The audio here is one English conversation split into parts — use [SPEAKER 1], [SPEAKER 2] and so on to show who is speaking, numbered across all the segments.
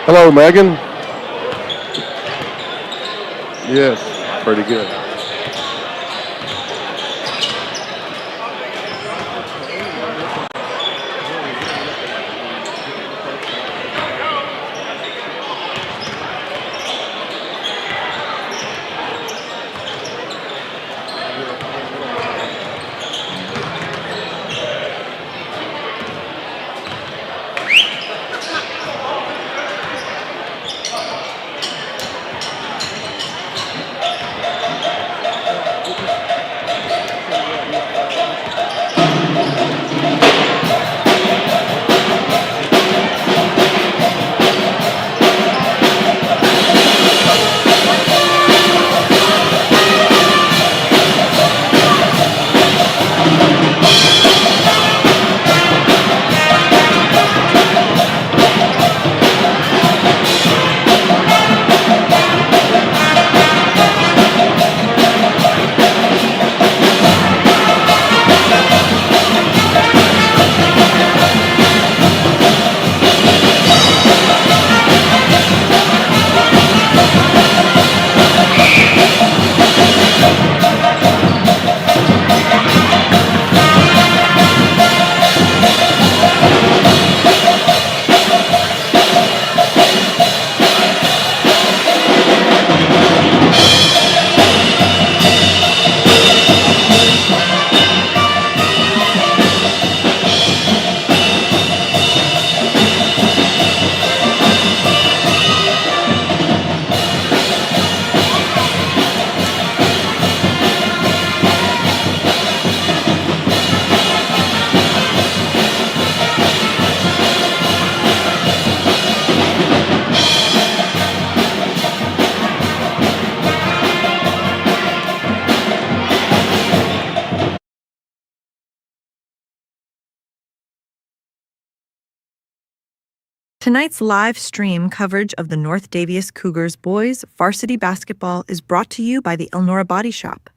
[SPEAKER 1] Hello, Megan. Yes, pretty good.
[SPEAKER 2] Tonight's live stream coverage of the North Daviess Cougars boys varsity basketball is brought to you by the Elnora Body Shop.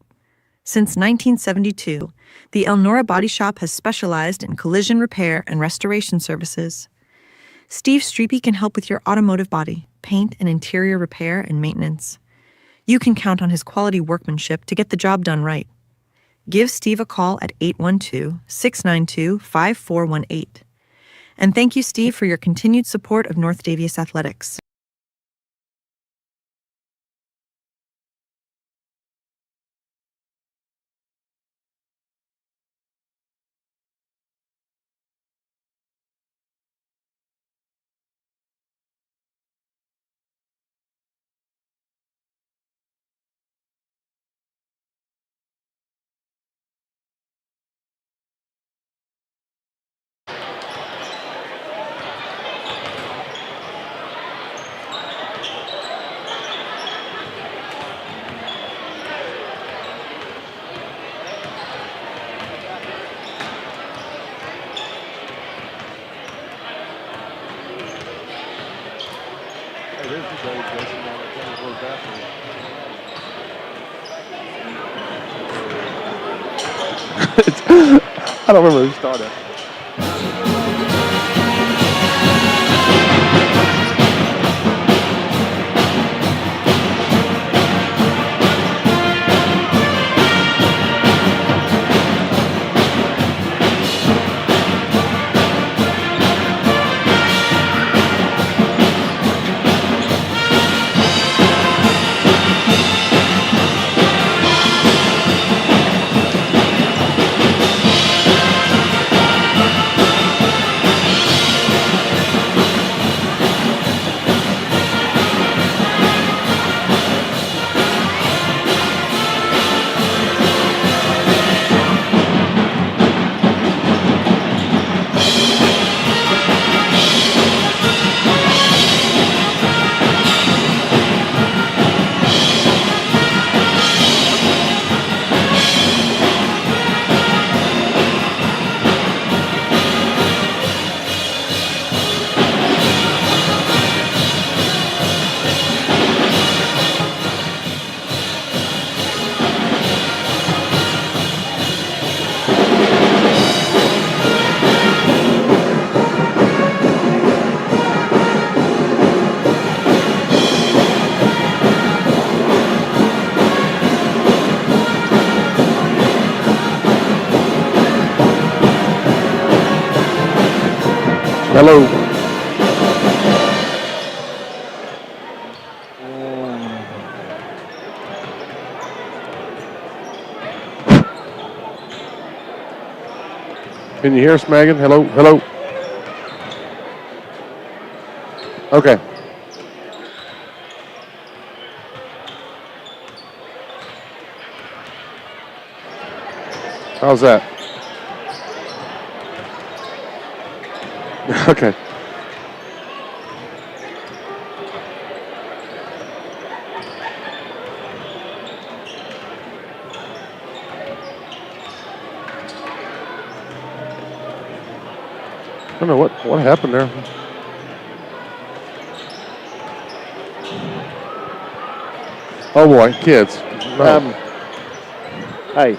[SPEAKER 2] Since 1972, the Elnora Body Shop has specialized in collision repair and restoration services. Steve Streepy can help with your automotive body, paint, and interior repair and maintenance. You can count on his quality workmanship to get the job done right. Give Steve a call at 812-692-5418. And thank you, Steve, for your continued support of North Daviess Athletics.
[SPEAKER 1] I don't remember who started. Hello. Can you hear us, Megan? Hello? Hello? Okay. How's that? Okay. I don't know what happened there. Oh boy, kids. No.
[SPEAKER 3] Hey.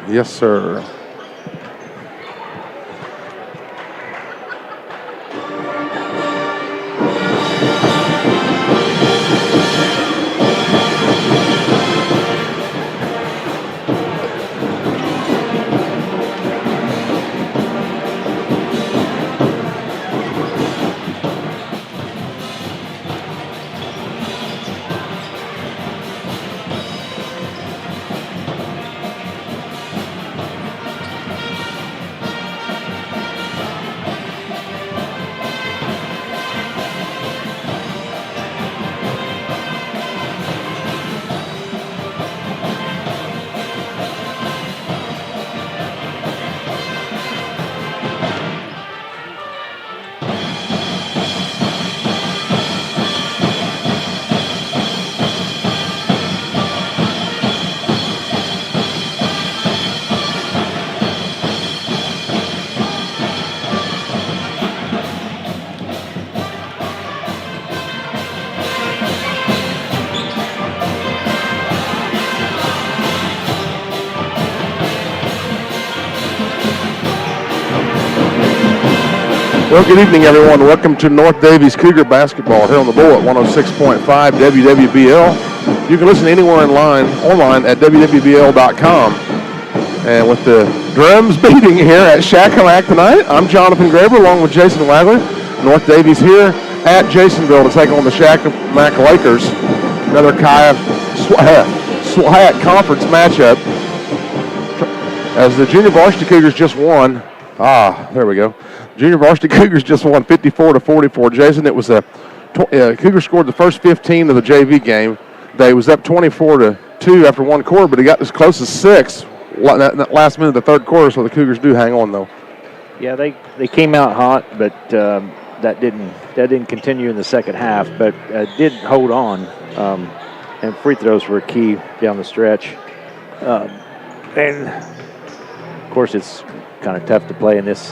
[SPEAKER 1] Yes, sir. Well, good evening, everyone. Welcome to North Daviess Cougar basketball here on the Bull at 106.5 WWBL. You can listen anywhere online at WWBL.com. And with the drums beating here at Shakamak tonight, I'm Jonathan Graber along with Jason Wagler. North Daviess here at Jasonville to take on the Shakamak Lakers. Another SWAC conference matchup. As the junior varsity Cougars just won. There we go. Junior varsity Cougars just won 54-44. Jason, it was Cougars scored the first 15 of the JV game. They was up 24-2 after one quarter, but he got as close as 6 that last minute of the third quarter, so the Cougars do hang on, though.
[SPEAKER 3] Yeah, they came out hot, but that didn't continue in the second half, but did hold on, and free throws were key down the stretch. And, of course, it's kind of tough to play in this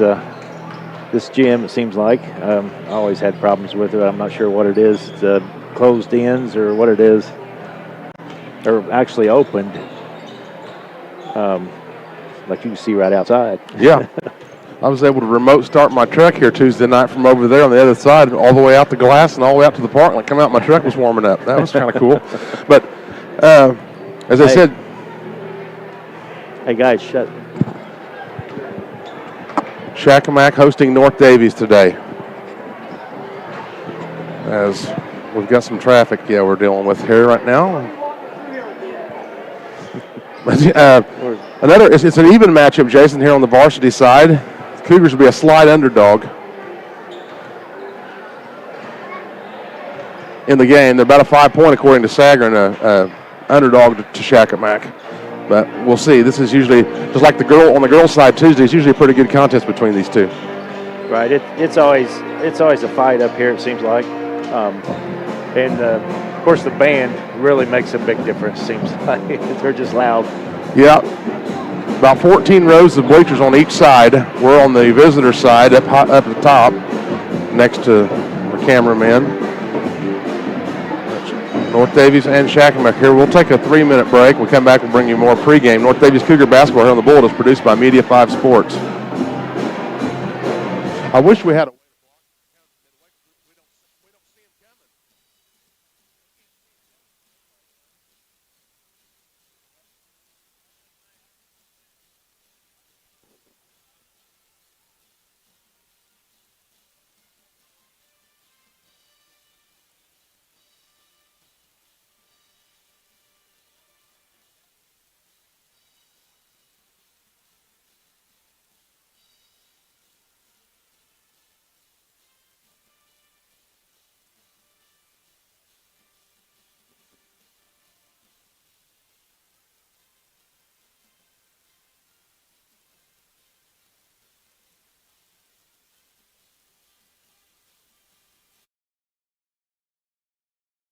[SPEAKER 3] gym, it seems like. I always had problems with it. I'm not sure what it is. It's closed ends or what it is. Or actually opened. Like you can see right outside.
[SPEAKER 1] Yeah. I was able to remote start my truck here Tuesday night from over there on the other side, all the way out the glass and all the way out to the park. Like, come out, my truck was warming up. That was kind of cool. But as I said.
[SPEAKER 3] Hey, guys, shut.
[SPEAKER 1] Shakamak hosting North Daviess today. As we've got some traffic, we're dealing with here right now. It's an even matchup, Jason, here on the varsity side. The Cougars will be a slight underdog in the game. They're about a 5-point according to Sager and an underdog to Shakamak. But we'll see. This is usually, just like on the girls' side Tuesday, it's usually a pretty good contest between these two.
[SPEAKER 3] Right. It's always a fight up here, it seems like. And Of course, the band really makes a big difference, seems like. They're just loud.
[SPEAKER 1] Yeah. About 14 rows of bleachers on each side. We're on the visitor side up at the top next to the cameraman. North Daviess and Shakamak here. We'll take a 3-minute break. We'll come back and bring you more pregame. North Daviess Cougar basketball here on the Bullet is produced by Media 5 Sports. I wish we had a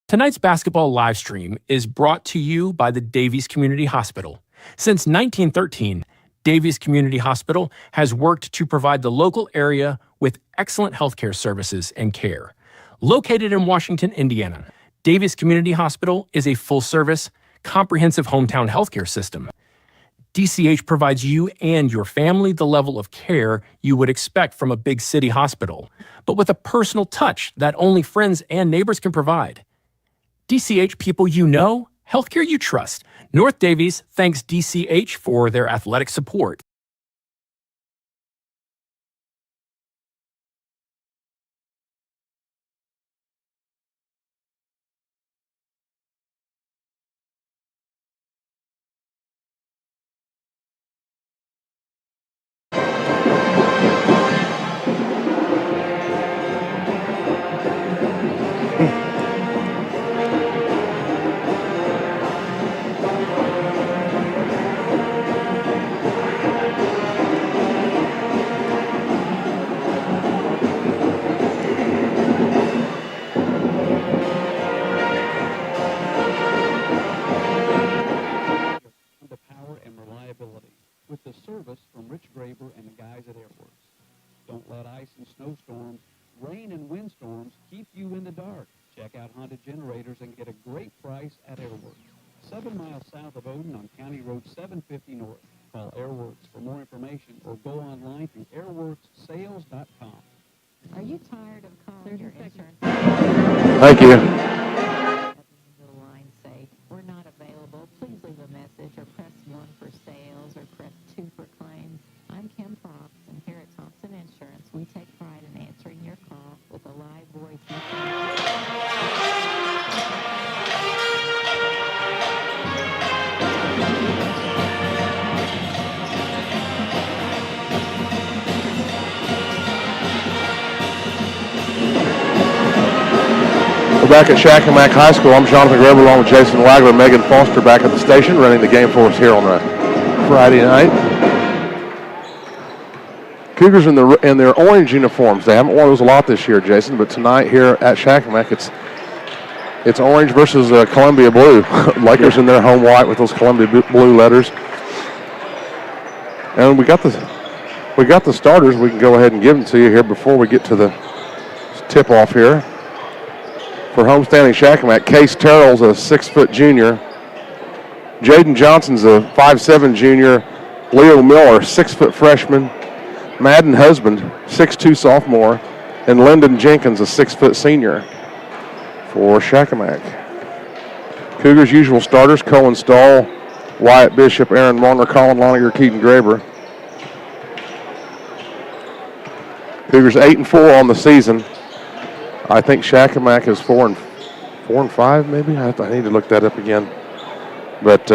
[SPEAKER 4] Tonight's basketball live stream is brought to you by the Daviess Community Hospital. Since 1913, Daviess Community Hospital has worked to provide the local area with excellent healthcare services and care. Located in Washington, Indiana, Daviess Community Hospital is a full-service, comprehensive hometown healthcare system. DCH provides you and your family the level of care you would expect from a big city hospital, but with a personal touch that only friends and neighbors can provide. DCH people you know, healthcare you trust. North Daviess thanks DCH for their athletic support.
[SPEAKER 5] with the service from Rich Graber and the guys at Airworks. Don't let ice and snowstorms, rain and windstorms keep you in the dark. Check out Honda Generators and get a great price at Airworks. 7 miles south of Odin on County Road 750 North. Call Airworks for more information or go online to airworkssales.com.
[SPEAKER 6] Are you tired of calling your insurance?
[SPEAKER 1] Thank you.
[SPEAKER 6] The line say, we're not available. Please leave a message or press 1 for sales or press 2 for claims. I'm Kim Fox, and here at Thompson Insurance, we take pride in answering your call with a live voice.
[SPEAKER 1] We're back at Shakamak High School. I'm Jonathan Greber along with Jason Wagler and Megan Foster back at the station running the game for us here on a Friday night. Cougars in their orange uniforms. They haven't worn those a lot this year, Jason, but tonight here at Shakamak, it's orange versus Columbia blue. Lakers in their home white with those Columbia blue letters. And we got the starters. We can go ahead and give them to you here before we get to the tip-off here. For homestanding Shakamak, Case Terrell's a 6-foot junior. Jaden Johnson's a 5'7" junior. Leo Miller, 6-foot freshman. Madden Husband, 6'2" sophomore. And Lyndon Jenkins, a 6-foot senior for Shakamak. Cougars' usual starters, Cohen Stahl, Wyatt Bishop, Aaron Marner, Colin Loniger, Keaton Graber. Cougars 8-4 on the season. I think Shakamak is 4 and 5, maybe. I need to look that up again. But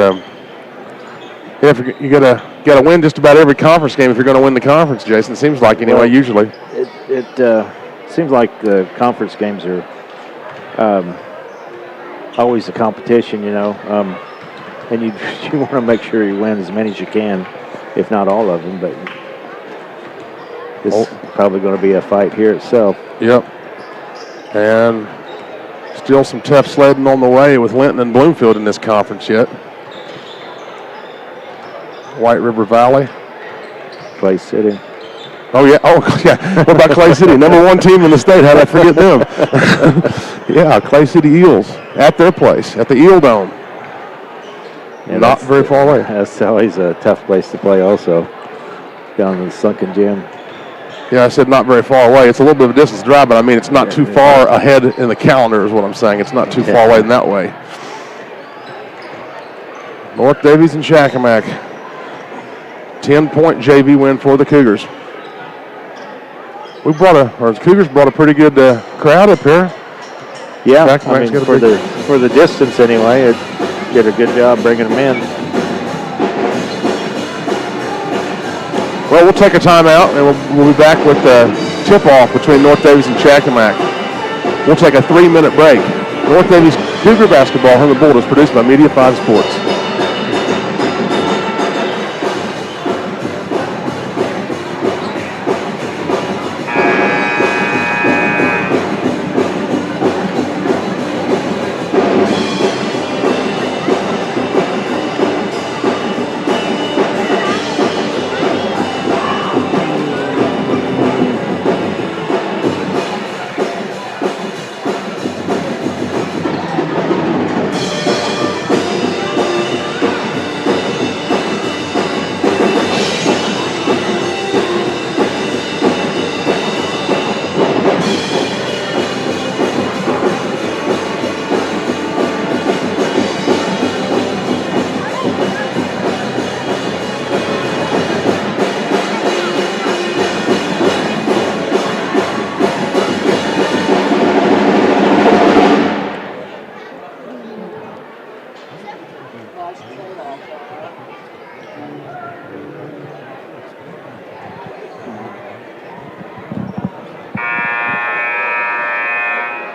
[SPEAKER 1] if you gotta win just about every conference game if you're going to win the conference, Jason. It seems like anyway. Well, usually.
[SPEAKER 3] It seems like the conference games are always a competition, you know, and you want to make sure you win as many as you can, if not all of them. But it's probably going to be a fight here itself.
[SPEAKER 1] Yep. And Still some tough sledding on the way with Linton and Bloomfield in this conference yet. White River Valley.
[SPEAKER 3] Clay City.
[SPEAKER 1] Oh, yeah. Oh, yeah. What about Clay City? Number 1 team in the state. How did I forget them? Yeah, Clay City Eels at their place, at the Eel Dome.
[SPEAKER 3] Yeah,
[SPEAKER 1] not very far away.
[SPEAKER 3] That's always a tough place to play also, down in the Sunken Gym.
[SPEAKER 1] Yeah, I said not very far away. It's a little bit of a distance drive, but I mean it's not too far ahead in the calendar is what I'm saying. It's not too far away in that way. North Daviess and Shakamak. 10-point JV win for the Cougars. The Cougars brought a pretty good crowd up here.
[SPEAKER 3] Yeah, I mean, for the distance anyway, it did a good job bringing them in.
[SPEAKER 1] Well, we'll take a timeout, and we'll be back with the tip-off between North Daviess and Shakamak. We'll take a 3-minute break. North Daviess Cougar basketball on the Bull is produced by Media 5 Sports.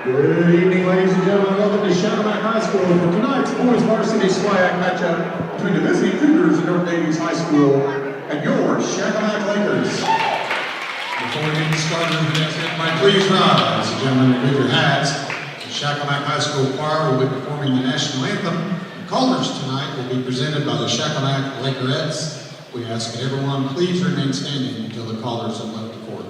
[SPEAKER 7] Good evening, ladies and gentlemen. Welcome to Shakamak High School for tonight's boys varsity SWAC matchup between the visiting Cougars and North Daviess High School and your Shakamak Lakers. Before we get started, might please rise, ladies and gentlemen, with your hats. The Shakamak High School choir will be performing the national anthem. The callers tonight will be presented by the Shakamak Lakerettes. We ask that everyone please remain standing until the callers have left the court.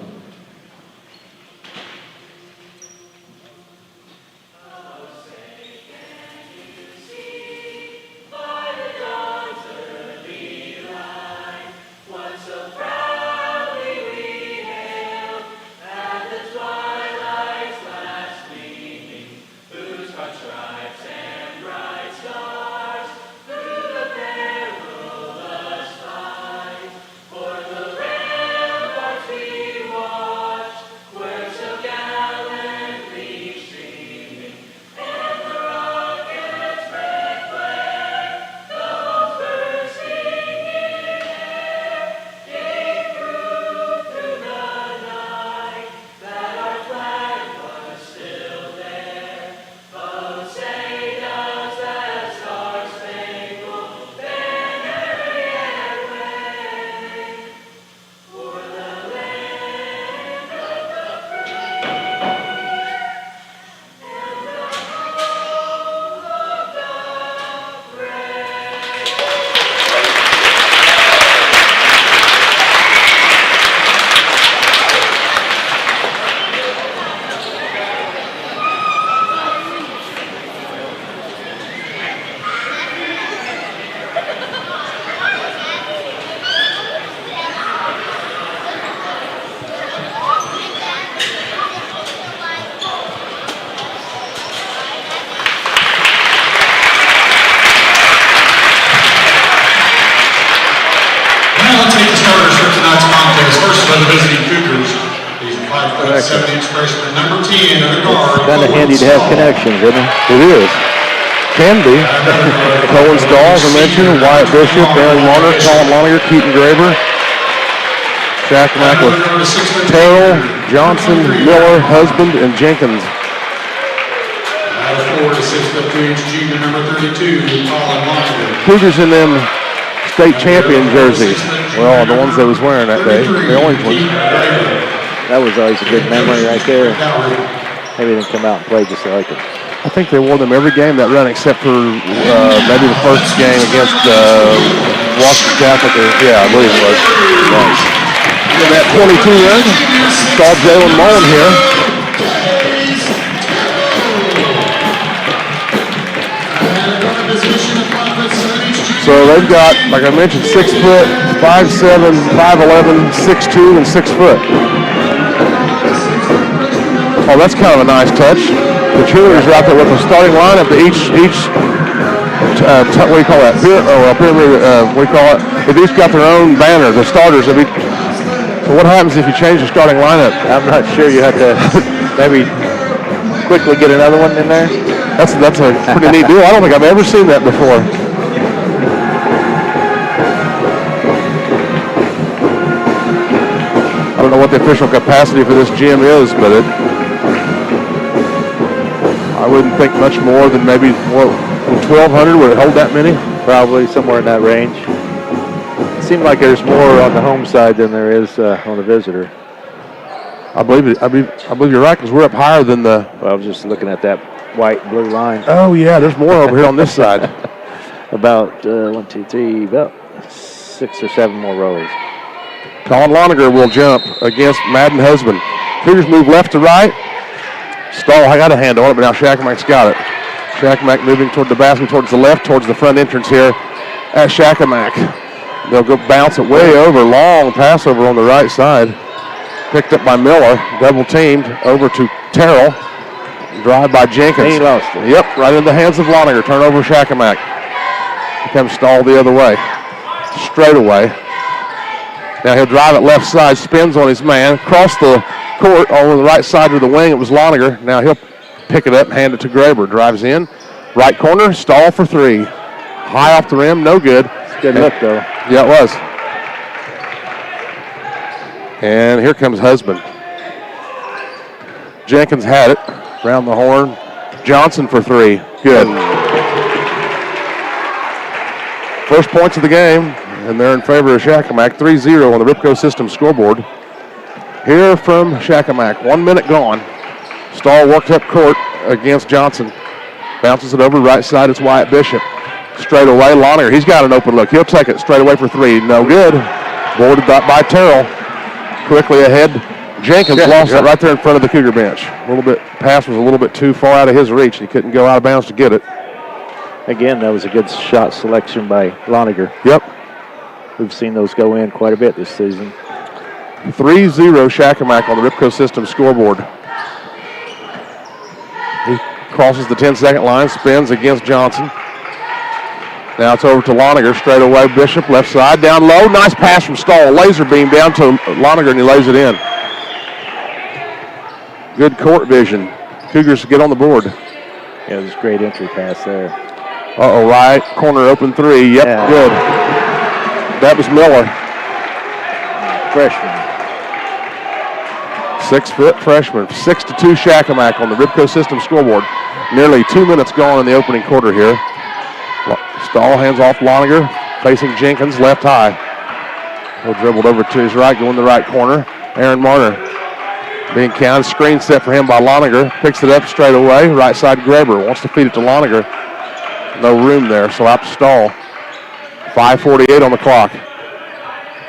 [SPEAKER 7] The visiting Cougars. He's a 5'7" freshman, number 10 of the guard.
[SPEAKER 3] Kind of handy to have connections, isn't it?
[SPEAKER 1] It is. Can be. Cohen Stahl, as I mentioned, Wyatt Bishop, Aaron Warner, Colin Loniger, Keaton Graber. Shakamak with Terrell, Johnson, Miller, Husband, and Jenkins.
[SPEAKER 7] Out of 4 to 6'2" junior, number 32, Colin Loniger.
[SPEAKER 1] Cougars in them state champion jerseys. Well, the ones they was wearing that day, the orange ones.
[SPEAKER 3] That was always a good memory right there. Maybe they can come out and play just like it.
[SPEAKER 1] I think they wore them every game that run except for maybe the first game against Washington Catholic. Yeah, I believe it was. Nice. And that 22 run, saw Jalen Mullen here. So they've got, like I mentioned, 6 foot, 5'7", 5'11", 6'2", and 6 foot. Oh, that's kind of a nice touch. The cheerleaders are out there with a starting lineup to each what do you call that? Pyramid, what do you call it? They've each got their own banner, the starters. So what happens if you change the starting lineup?
[SPEAKER 3] I'm not sure. You have to maybe quickly get another one in there.
[SPEAKER 1] That's a pretty neat deal. I don't think I've ever seen that before. I don't know what the official capacity for this gym is, but I wouldn't think much more than maybe 1,200. Would it hold that many?
[SPEAKER 3] Probably somewhere in that range. It seemed like there's more on the home side than there is on the visitor.
[SPEAKER 1] I believe you're right, because we're up higher than the...
[SPEAKER 3] Well, I was just looking at that white-blue line.
[SPEAKER 1] Oh, yeah, there's more over here on this side.
[SPEAKER 3] About 1, 2, 3, about 6 or 7 more rows.
[SPEAKER 1] Colin Loniger will jump against Madden Husband. Cougars move left to right. Stahl, I got a hand on it, but now Shakamak's got it. Shakamak moving toward the basket, towards the left, towards the front entrance here at Shakamak. They'll go bounce it way over, long pass over on the right side. Picked up by Miller, double teamed over to Terrell. Drive by Jenkins.
[SPEAKER 3] He lost it.
[SPEAKER 1] Yep, right in the hands of Loniger. Turnover Shakamak. Here comes Stahl the other way. Straight away. Now he'll drive it left side, spins on his man, across the court over the right side of the wing. It was Loniger. Now he'll pick it up and hand it to Graber. Drives in. Right corner, Stahl for 3. High off the rim, no good.
[SPEAKER 3] Good look, though.
[SPEAKER 1] Yeah, it was. And here comes Husband. Jenkins had it. Round the horn. Johnson for 3. Good. First points of the game, and they're in favor of Shakamak. 3-0 on the Ripco System scoreboard. Here from Shakamak. 1 minute gone. Stahl worked up court against Johnson. Bounces it over right side. It's Wyatt Bishop. Straight away, Loniger. He's got an open look. He'll take it straight away for 3. No good. Boarded by Terrell. Quickly ahead. Jenkins lost it right there in front of the Cougar bench. Pass was a little bit too far out of his reach. He couldn't go out of bounds to get it.
[SPEAKER 3] Again, that was a good shot selection by Loniger.
[SPEAKER 1] Yep.
[SPEAKER 3] We've seen those go in quite a bit this season.
[SPEAKER 1] 3-0 Shakamak on the Ripco System scoreboard. He crosses the 10-second line, spins against Johnson. Now it's over to Loniger, straight away. Bishop, left side, down low. Nice pass from Stahl. Laser beam down to Loniger, and he lays it in. Good court vision. Cougars get on the board.
[SPEAKER 3] Yeah, it was a great entry pass there.
[SPEAKER 1] Right corner open 3. Yep, yeah. Good. That was Miller.
[SPEAKER 3] Freshman.
[SPEAKER 1] 6-foot freshman. 6-2 Shakamak on the Ripco System scoreboard. Nearly 2 minutes gone in the opening quarter here. Stahl hands off Loniger, facing Jenkins, left high. He'll dribbled over to his right, going the right corner. Aaron Marner being counted. Screen set for him by Loniger. Picks it up straight away. Right side Graber wants to feed it to Loniger. No room there, so out to Stahl. 5:48 on the clock.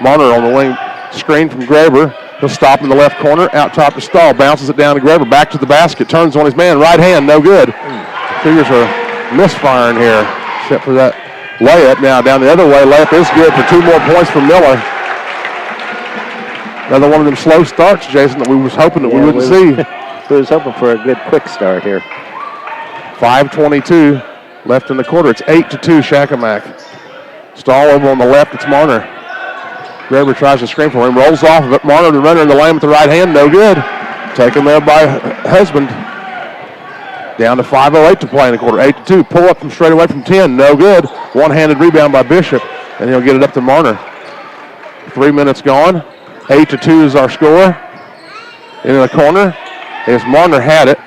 [SPEAKER 1] Marner on the wing. Screen from Graber. He'll stop in the left corner. Out top to Stahl. Bounces it down to Graber. Back to the basket. Turns on his man. Right hand. No good. The Cougars are misfiring here, except for that layup. Now down the other way. Layup is good for 2 more points from Miller. Another one of them slow starts, Jason, that we was hoping that we wouldn't see.
[SPEAKER 3] We was hoping for a good quick start here.
[SPEAKER 1] 5:22 left in the quarter. It's 8-2 Shakamak. Stahl over on the left. It's Marner. Graber tries to screen for him. Rolls off of it. Marner, the runner in the lane with the right hand. No good. Taken there by Husband. Down to 5:08 to play in the quarter. 8-2. Pull up from straight away from 10. No good. One-handed rebound by Bishop. And he'll get it up to Marner. 3 minutes gone. 8-2 is our score. In the corner is Marner had it.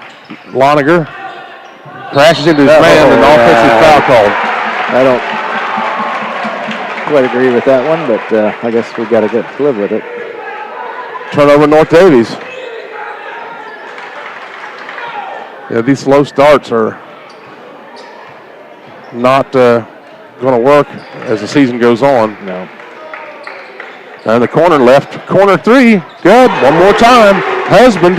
[SPEAKER 1] Loniger crashes into his man and offensive foul called.
[SPEAKER 3] I don't quite agree with that one, but I guess we've got to live with it.
[SPEAKER 1] Turnover North Daviess. Yeah, these slow starts are not going to work as the season goes on.
[SPEAKER 3] No.
[SPEAKER 1] And the corner left, corner three, good, one more time, Husband.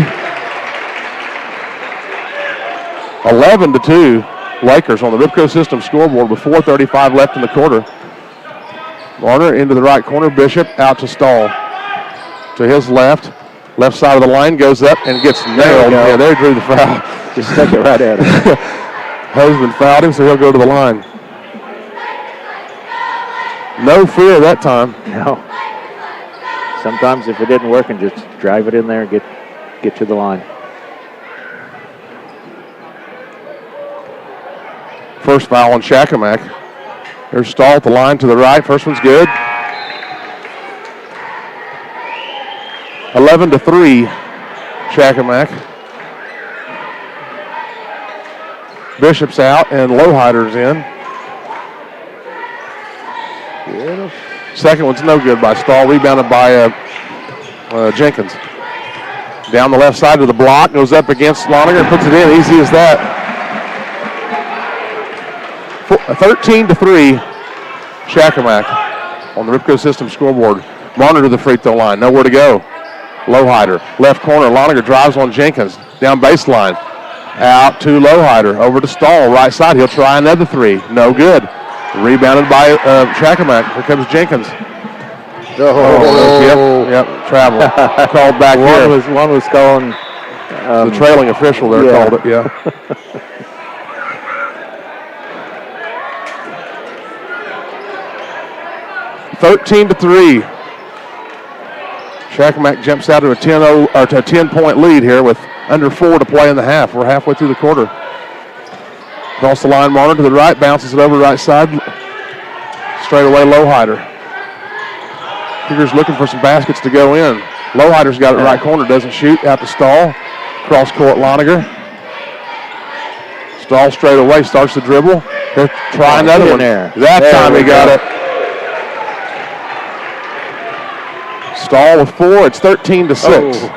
[SPEAKER 1] 11-2, Lakers on the Ripco System scoreboard with 4:35 left in the quarter. Marner into the right corner, Bishop out to Stahl. To his left side of the line, goes up and gets nailed. Yeah, there he drew the foul.
[SPEAKER 3] Just stuck it right at him.
[SPEAKER 1] Husband fouled him, so he'll go to the line. No fear that time.
[SPEAKER 3] No. Sometimes if it didn't work, and just drive it in there and get to the line.
[SPEAKER 1] First foul on Shakamak. There's Stahl at the line to the right. First one's good. 11-3, Shakamak. Bishop's out and Lowhider's in. Second one's no good by Stahl. Rebounded by Jenkins. Down the left side of the block. Goes up against Loninger. Puts it in. Easy as that. 13-3, Shakamak on the Ripco System scoreboard. Marner to the free throw line. Nowhere to go. Lowhider. Left corner. Loninger drives on Jenkins. Down baseline. Out to Lowhider. Over to Stahl. Right side. He'll try another three. No good. Rebounded by Shakamak. Here comes Jenkins. Yep. Travel. Called back here.
[SPEAKER 3] One was calling.
[SPEAKER 1] The trailing official there called it. Yeah. 13-3. Shakamak jumps out to a 10-point lead here with under 4 to play in the half. We're halfway through the quarter. Across the line, Marner to the right, bounces it over right side. Straight away, Lowhider. Cougars looking for some baskets to go in. Lowhider's got it right corner, doesn't shoot. Out to Stahl. Cross court, Loninger. Stahl straight away, starts the dribble. He'll try another one. That time he got it. Stahl with 4. It's 13-6.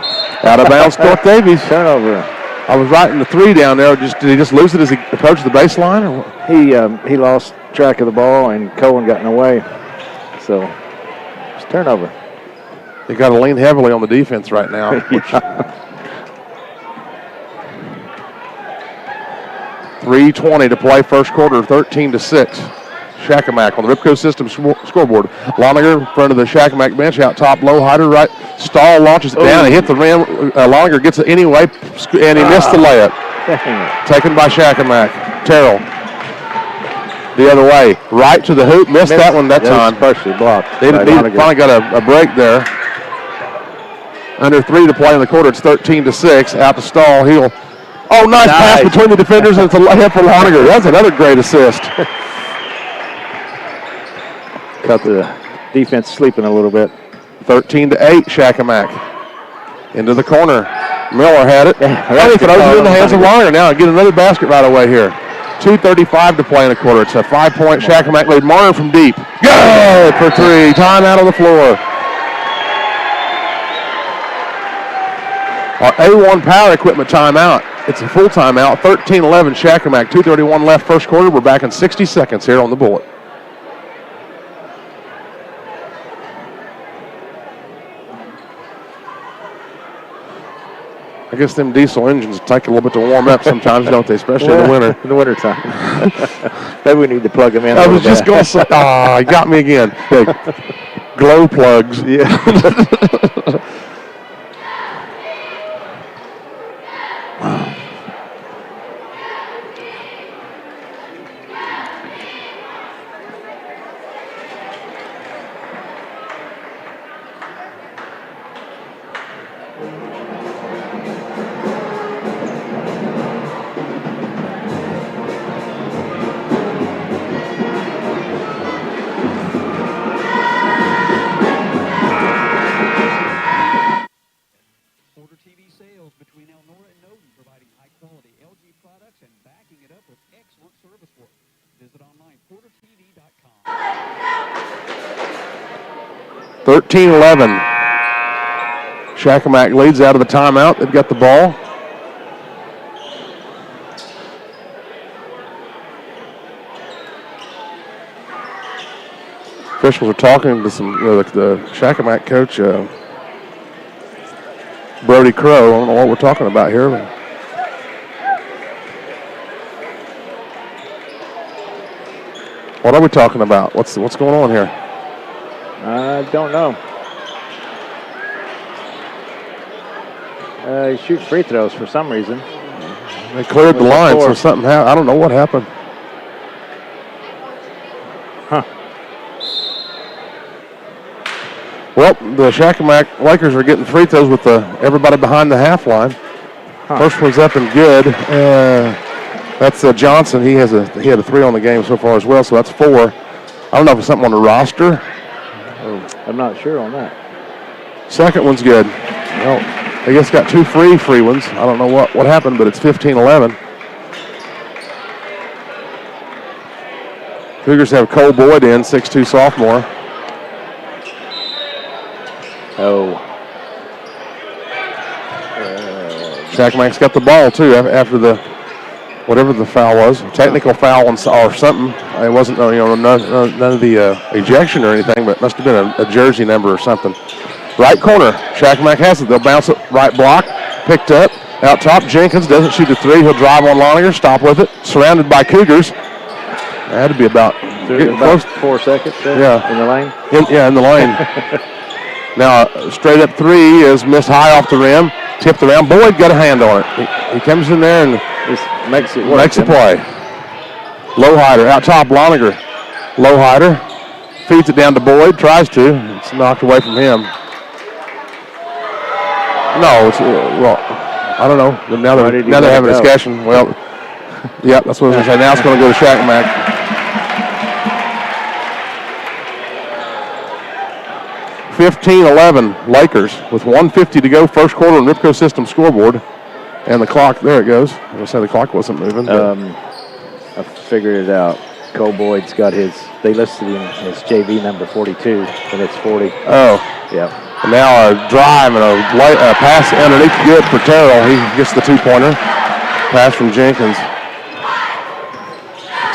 [SPEAKER 1] Out of bounds, North Daviess.
[SPEAKER 3] Turnover.
[SPEAKER 1] I was writing the 3 down there. Did he just lose it as he approached the baseline? Or what?
[SPEAKER 3] He lost track of the ball, and Cohen got in the way. So it's turnover.
[SPEAKER 1] They got to lean heavily on the defense right now. 3:20 to play first quarter, 13-6. Shakamak on the Ripco System scoreboard. Loninger in front of the Shakamak bench, out top, Lowhider right. Stahl launches it down and hit the rim. Loninger gets it anyway, and he missed the layup. Taken by Shakamak. Terrell. The other way, right to the hoop, missed that one that time.
[SPEAKER 3] Partially blocked.
[SPEAKER 1] They finally got a break there. Under 3 to play in the quarter, it's 13-6. Out to Stahl, nice pass between the defenders, and it's a layup for Loninger. That's another great assist.
[SPEAKER 3] Got the defense sleeping a little bit.
[SPEAKER 1] 13-8, Shakamak. Into the corner. Miller had it. He throws it in the hands of Loninger now and get another basket right away here. 2:35 to play in the quarter. It's a 5-point Shakamak lead. Marner from deep. Good for 3. Timeout on the floor. Our A1 Power Equipment timeout. It's a full timeout. 13-11 Shakamak. 2:31 left first quarter. We're back in 60 seconds here on the Bullet. I guess them diesel engines take a little bit to warm up sometimes, don't they? Especially in the winter.
[SPEAKER 3] In the wintertime. Maybe we need to plug them in.
[SPEAKER 1] I was just going to say, you got me again. Glow plugs.
[SPEAKER 3] Yeah.
[SPEAKER 5] providing high-quality LG products and backing it up with excellent service work. Visit online, portertv.com.
[SPEAKER 1] 13-11. Shakamak leads out of the timeout. They've got the ball. officials are talking to some, the Shakamak coach, Brody Crow. I don't know what we're talking about here. But what are we talking about? What's going on here?
[SPEAKER 3] I don't know. He shoots free throws for some reason.
[SPEAKER 1] They cleared the line, so something happened. I don't know what happened.
[SPEAKER 3] Huh.
[SPEAKER 1] Well, the Shakamak Lakers are getting free throws with everybody behind the half line.
[SPEAKER 3] Huh.
[SPEAKER 1] First one's up and good. That's Johnson. He had a 3 on the game so far as well, so that's 4. I don't know if it's something on the roster.
[SPEAKER 3] I'm not sure on that.
[SPEAKER 1] Second one's good. Well, I guess got 2 free ones. I don't know what happened, but it's 15-11. Cougars have Cole Boyd in, 6'2" sophomore.
[SPEAKER 3] Oh.
[SPEAKER 1] Shakamak's got the ball, too, after whatever the foul was. Technical foul or something. It wasn't, none of the ejection or anything, but it must have been a jersey number or something. Right corner. Shakamak has it. They'll bounce it. Right block. Picked up. Out top. Jenkins doesn't shoot the 3. He'll drive on Loninger. Stop with it. Surrounded by Cougars. That had to be about getting close.
[SPEAKER 3] 4 seconds there.
[SPEAKER 1] Yeah.
[SPEAKER 3] In the lane?
[SPEAKER 1] In the lane. Now, straight up 3 is missed high off the rim. Tipped around. Boyd got a hand on it. He comes in there and
[SPEAKER 3] makes it work.
[SPEAKER 1] Makes a play. Lowhider. Out top. Loninger. Lowhider. Feeds it down to Boyd. Tries to. It's knocked away from him. No, it's, I don't know. Now they're having a discussion. Well, yeah, that's what I was going to say. Now it's going to go to Shakamak. 15-11 Lakers with 1:50 to go. First quarter on Ripco System scoreboard. And the clock, there it goes. I was going to say the clock wasn't moving.
[SPEAKER 3] I figured it out. Cole Boyd's got they listed him as JV number 42, and it's 40.
[SPEAKER 1] Oh.
[SPEAKER 3] Yeah.
[SPEAKER 1] And now a drive and a pass underneath, good for Terrell. He gets the 2-pointer. Pass from Jenkins.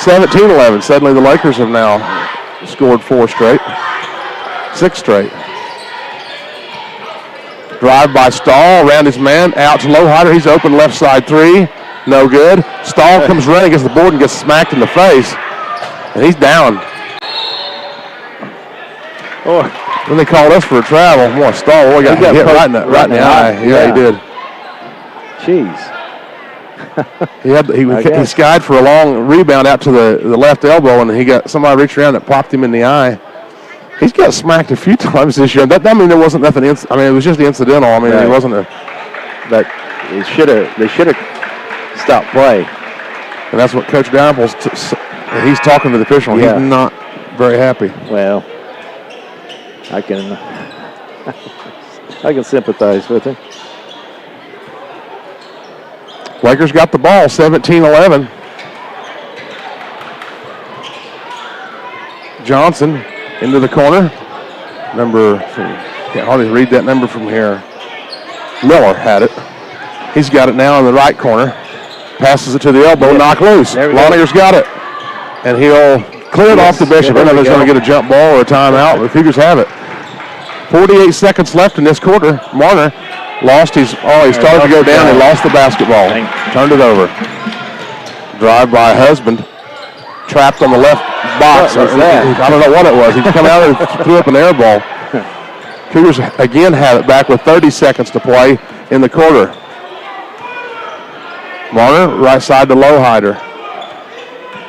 [SPEAKER 1] 17-11. Suddenly the Lakers have now scored 4 straight. 6 straight. Drive by Stahl, around his man, out to Lowhider. He's open left side 3. No good. Stahl comes running against the board and gets smacked in the face. And he's down. Oh. Then they called us for a travel. Boy, Stahl, he got hit right in the eye. Yeah, he did.
[SPEAKER 3] Jeez.
[SPEAKER 1] He skied for a long rebound out to the left elbow, and somebody reached around and popped him in the eye. He's got smacked a few times this year. That there wasn't nothing. It was just incidental. It wasn't a.
[SPEAKER 3] But they should have stopped play.
[SPEAKER 1] And that's what Coach Dample's. He's talking to the official. Yeah. He's not very happy.
[SPEAKER 3] Well, I can sympathize with him.
[SPEAKER 1] Lakers got the ball, 17-11. Johnson into the corner. Can't hardly read that number from here. Miller had it. He's got it now in the right corner. Passes it to the elbow, knock loose. Loninger's got it. And he'll clear it off the Bishop. I don't know if he's going to get a jump ball or a timeout, but the Cougars have it. 48 seconds left in this quarter. Marner lost he started to go down. He lost the basketball. Turned it over. Drive by Husband. Trapped on the left box. I don't know what it was. He come out and threw up an air ball. Cougars again have it back with 30 seconds to play in the quarter. Marner, right side to Lowhider.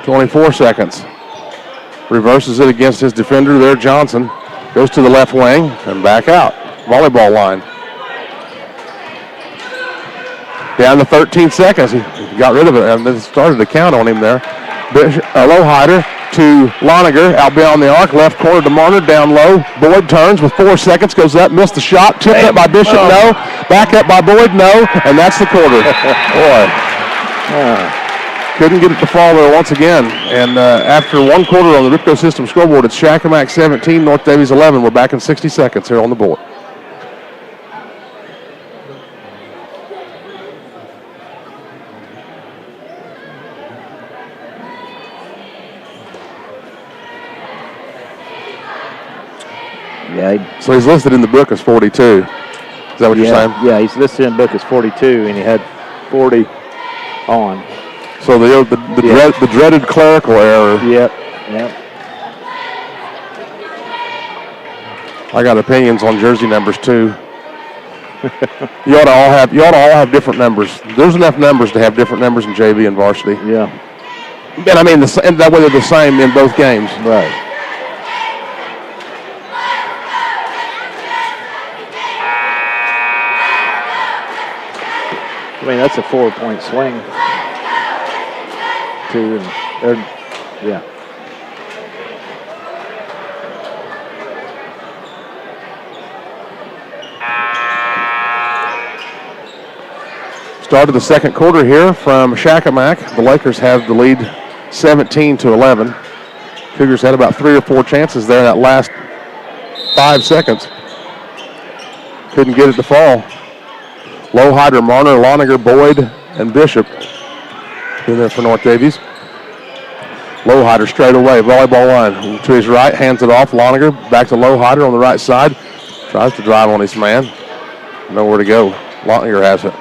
[SPEAKER 1] 24 seconds. Reverses it against his defender there, Johnson. Goes to the left wing and back out. Volleyball line. Down to 13 seconds. He got rid of it and then started to count on him there. Lowhider to Loninger, out beyond the arc, left corner to Marner, down low. Boyd turns with 4 seconds, goes up, missed the shot, tipped up by Bishop, no. Back up by Boyd, no. And that's the quarter. Boy. Couldn't get it to fall there once again. And after one quarter on the Ripco System scoreboard, it's Shakamak 17, North Daviess 11. We're back in 60 seconds here on the board.
[SPEAKER 3] Yeah.
[SPEAKER 1] So he's listed in the book as 42. Is that what you're saying?
[SPEAKER 3] Yeah, he's listed in the book as 42, and he had 40 on.
[SPEAKER 1] So the dreaded clerical error.
[SPEAKER 3] Yep.
[SPEAKER 1] I got opinions on jersey numbers too. You ought to all have different numbers. There's enough numbers to have different numbers in JV and varsity.
[SPEAKER 3] Yeah.
[SPEAKER 1] And I mean, and that way they're the same in both games.
[SPEAKER 3] Right. I mean, that's a 4-point swing. Yeah.
[SPEAKER 1] Start of the second quarter here from Shakamak. The Lakers have the lead 17-11. Cougars had about 3 or 4 chances there in that last 5 seconds. Couldn't get it to fall. Lowhider, Marner, Loniger, Boyd, and Bishop in there for North Daviess. Lowhider straight away, volleyball line to his right, hands it off. Loniger back to Lowhider on the right side. Tries to drive on his man. Nowhere to go. Loniger has it.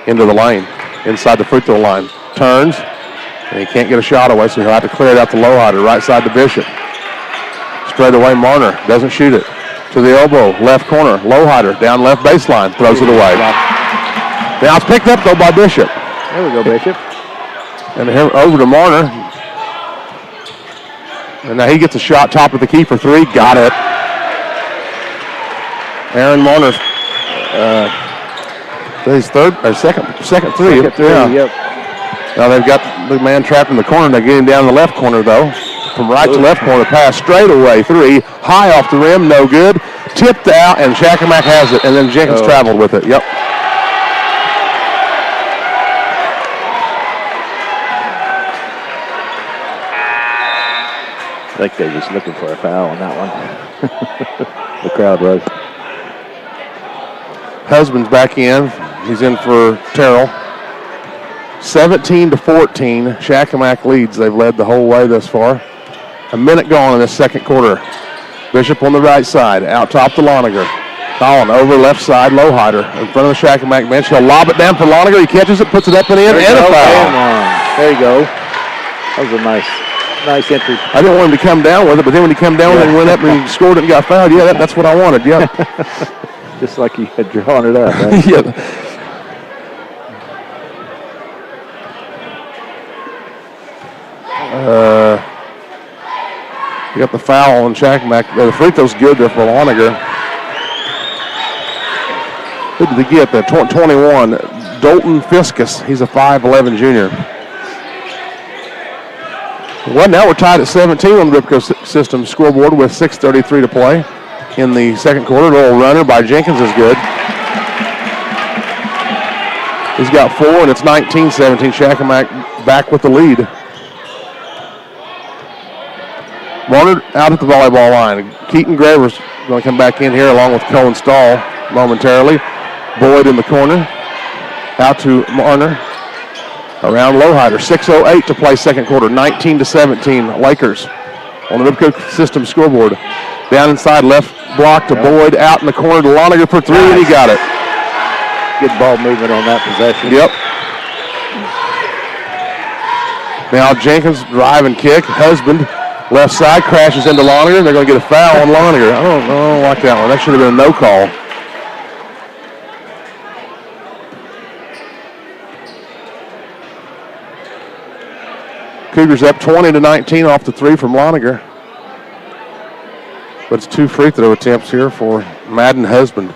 [SPEAKER 1] Into the lane, inside the free throw line. Turns, and he can't get a shot away, so he'll have to clear it out to Lowhider, right side to Bishop. Straight away, Marner doesn't shoot it. To the elbow, left corner, Lowhider, down left baseline, throws it away. Now it's picked up, though, by Bishop.
[SPEAKER 3] There we go, Bishop.
[SPEAKER 1] And here over to Marner. And now he gets a shot top of the key for 3. Got it. Aaron Marner. His second three.
[SPEAKER 3] Second three, yep.
[SPEAKER 1] Now they've got the man trapped in the corner. They get him down in the left corner, though. From right to left corner, pass straight away. 3, high off the rim, no good. Tipped out, and Shakamak has it, and then Jenkins traveled with it. Yep.
[SPEAKER 3] I think they're just looking for a foul on that one. The crowd was.
[SPEAKER 1] Husband's back in. He's in for Terrell. 17-14. Shakamak leads. They've led the whole way thus far. A minute gone in this second quarter. Bishop on the right side. Out top to Loniger. Collin over left side. Lowhider in front of the Shakamak bench. He'll lob it down for Loniger. He catches it, puts it up and in, and a foul.
[SPEAKER 3] There you go. That was a nice entry.
[SPEAKER 1] I didn't want him to come down with it, but then when he came down with it, he went up and he scored it and got fouled. Yeah, that's what I wanted. Yeah.
[SPEAKER 3] Just like he had drawn it up, right?
[SPEAKER 1] Yeah. You got the foul on Shakamak. The free throw's good there for Loniger. Who did they get there? 21. Dalton Fiskus. He's a 5'11 junior. Well, now we're tied at 17 on the Ripco System scoreboard with 6:33 to play in the second quarter. A little runner by Jenkins is good. He's got 4, and it's 19-17. Shakamak back with the lead. Marner out at the volleyball line. Keaton Graver's going to come back in here along with Cohen Stahl momentarily. Boyd in the corner. Out to Marner. Around Lowhider. 6:08 to play second quarter. 19-17. Lakers on the Ripco System scoreboard. Down inside left block to Boyd. Out in the corner to Loniger for 3, and he got it.
[SPEAKER 3] Good ball movement on that possession.
[SPEAKER 1] Yep. Now Jenkins drive and kick. Husband left side crashes into Loniger. They're going to get a foul on Loniger. I don't like that one. That should have been a no call. Cougars up 20-19 off the 3 from Loniger. But it's 2 free throw attempts here for Madden Husband.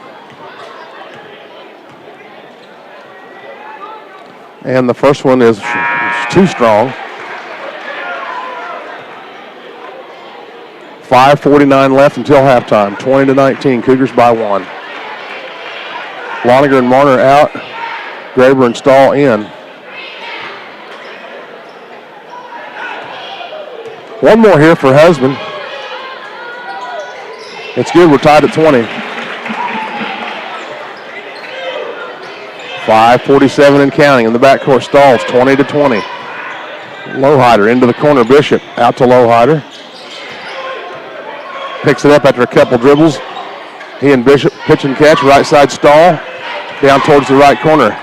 [SPEAKER 1] And the first one is too strong. 5:49 left until halftime. 20-19. Cougars by 1. Loniger and Marner out. Graber and Stahl in. One more here for Husband. It's good. We're tied at 20. 5:47 and counting in the backcourt. Stalls 20-20. Lowhider into the corner. Bishop out to Lowhider. Picks it up after a couple dribbles. He and Bishop pitch and catch, right side stall, down towards the right corner.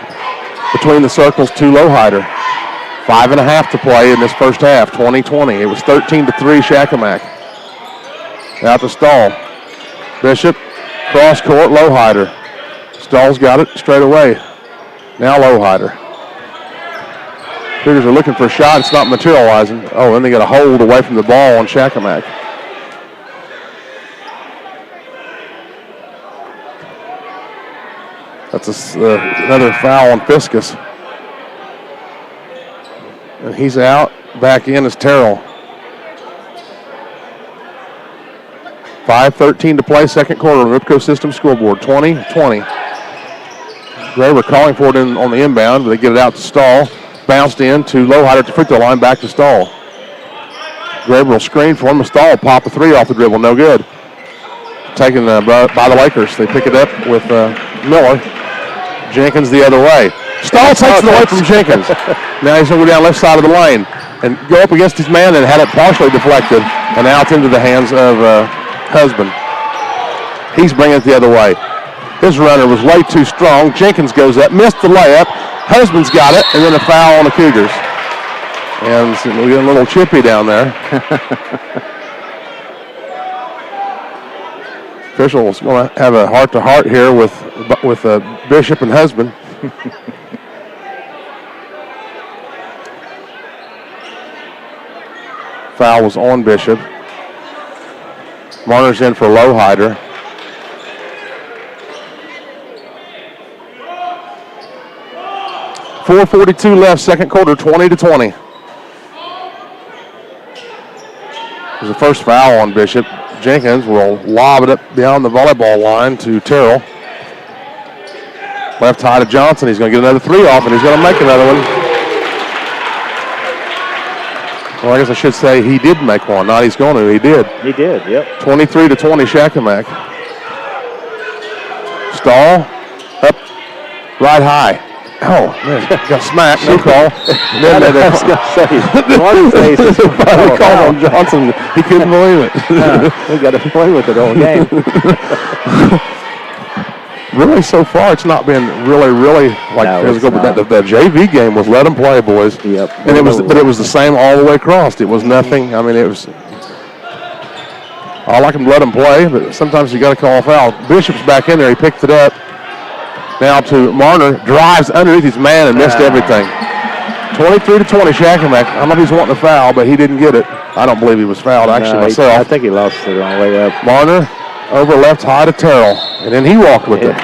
[SPEAKER 1] Between the circles to Lowhider. 5.5 to play in this first half, 20-20. It was 13-3 Shakamak. Out to Stall. Bishop, cross court, Lowhider. Stall's got it straight away. Now Lowhider. Cougars are looking for a shot. It's not materializing. Oh, then they got a hold away from the ball on Shakamak. That's another foul on Fiskus. And he's out. Back in is Terrell. 5:13 to play, second quarter on Ripco System scoreboard, 20-20. Graber calling for it on the inbound, but they get it out to Stall. Bounced in to Lowhider at the free throw line, back to Stall. Graber will screen for him. Stall pop a three off the dribble, no good. Taken by the Lakers. They pick it up with Miller. Jenkins the other way. Stall takes it away from Jenkins. Now he's going to go down left side of the lane and go up against his man and had it partially deflected and out into the hands of Husband. He's bringing it the other way. His runner was way too strong. Jenkins goes up, missed the layup. Husband's got it, and then a foul on the Cougars. And we're getting a little chippy down there. Officials want to have a heart-to-heart here with Bishop and Husband. Foul was on Bishop. Marner's in for Lowhider. .442 left, second quarter, 20-20. There's the first foul on Bishop. Jenkins will lob it up beyond the volleyball line to Terrell. Left high to Johnson. He's going to get another three off, and he's going to make another one. Well, I guess I should say he did make one. Not he's going to. He did.
[SPEAKER 3] He did, yep.
[SPEAKER 1] 23-20 Shakamak. Stall. Up. Right high. Oh, man. Got smacked. No call. Then they called on Johnson. He couldn't believe it.
[SPEAKER 3] We got to play with it all game.
[SPEAKER 1] Really, so far, it's not been really like physical. But the JV game was let them play, boys.
[SPEAKER 3] Yep.
[SPEAKER 1] And it was the same all the way across. It was nothing. I mean, it was. I like them to let them play, but sometimes you got to call a foul. Bishop's back in there. He picked it up. Now to Marner, drives underneath his man and missed everything. 23-20 Shakamak. I don't know if he's wanting a foul, but he didn't get it. I don't believe he was fouled, actually, myself.
[SPEAKER 3] I think he lost it on the way up.
[SPEAKER 1] Marner over left high to Terrell, and then he walked with it.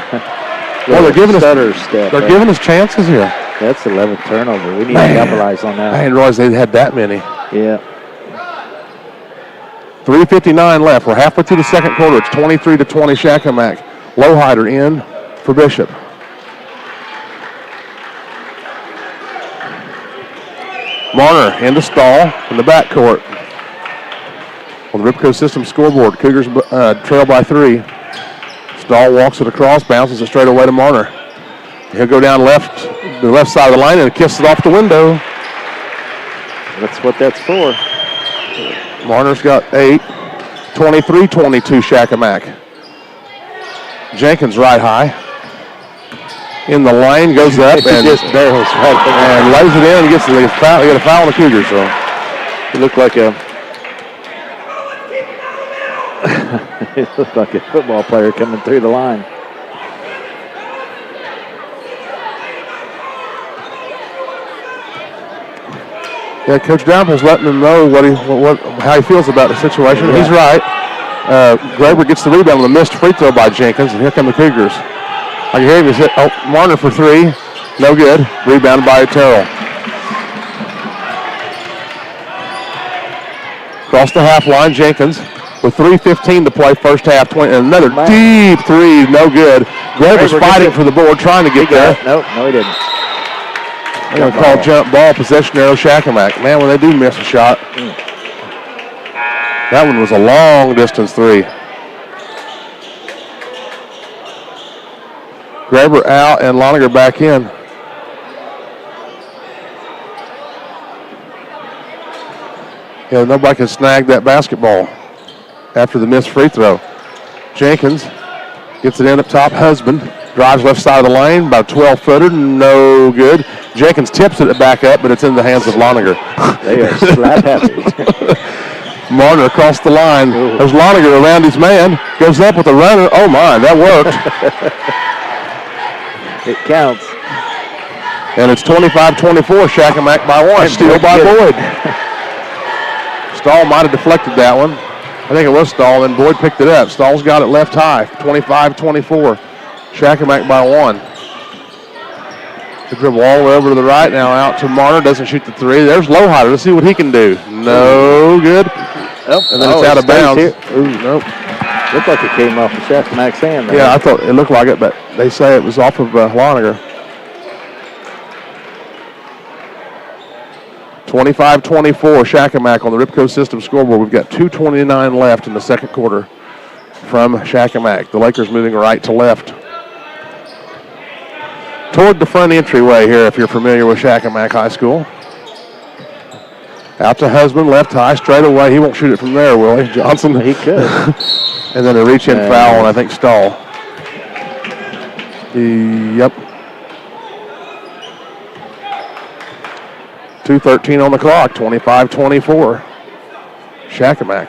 [SPEAKER 1] Well, they're giving us chances here.
[SPEAKER 3] That's the 11th turnover. We need to capitalize on that.
[SPEAKER 1] I didn't realize they had that many.
[SPEAKER 3] Yeah.
[SPEAKER 1] 3:59 left. We're halfway through the second quarter. It's 23-20 Shakamak. Lowhider in for Bishop. Marner into Stall in the backcourt. On the Ripco System scoreboard, Cougars trail by 3. Stall walks it across, bounces it straight away to Marner. He'll go down the left side of the line and kiss it off the window.
[SPEAKER 3] That's what that's for.
[SPEAKER 1] Marner's got 8. 23-22 Shakamak. Jenkins right high. In the lane, goes up and
[SPEAKER 3] just barrels right
[SPEAKER 1] and lays it in and gets a foul. He got a foul on the Cougars. So
[SPEAKER 3] it looked like a football player coming through the line.
[SPEAKER 1] Yeah, Coach Downpour's letting him know how he feels about the situation. Yeah. He's right. Graber gets the rebound with a missed free throw by Jenkins, and here come the Cougars. I can hear him. He's hit. Oh, Marner for 3. No good. Rebounded by Terrell. Across the half line, Jenkins with 3:15 to play first half. And another deep 3. No good. Graber's fighting for the board, trying to get there.
[SPEAKER 3] No, he didn't.
[SPEAKER 1] They're going to call jump ball, possession arrow, Shakamak. Man, when they do miss a shot. That one was a long distance 3. Graber out and Loniger back in. Yeah, nobody can snag that basketball after the missed free throw. Jenkins Gets it in up top. Husband drives left side of the lane, about a 12-footer, no good. Jenkins tips it back up, but it's in the hands of Loninger.
[SPEAKER 3] They are slap happy.
[SPEAKER 1] Marner across the line.
[SPEAKER 3] Ooh.
[SPEAKER 1] There's Loninger around his man. Goes up with a runner. Oh, my, that worked.
[SPEAKER 3] It counts.
[SPEAKER 1] And it's 25-24, Shakamak by one. Steal by Boyd. Stahl might have deflected that one. I think it was Stahl, and Boyd picked it up. Stahl's got it left high, 25-24. Shakamak by one. The dribble all the way over to the right, now out to Marner, doesn't shoot the three. There's Lowhider, let's see what he can do. No good. And then it's out of bounds. Nope.
[SPEAKER 3] Looked like it came off the Shakamak's hand.
[SPEAKER 1] Yeah, I thought it looked like it, but they say it was off of Loninger. 25-24, Shakamak on the Ripco System scoreboard. We've got 2:29 left in the second quarter from Shakamak. The Lakers moving right to left. Toward the front entryway here, if you're familiar with Shakamak High School. Out to Husband, left high, straight away. He won't shoot it from there, will he? Johnson?
[SPEAKER 3] He could.
[SPEAKER 1] And then a reach-in foul, and I think Stahl. Yep. 2:13 on the clock, 25-24. Shakamak.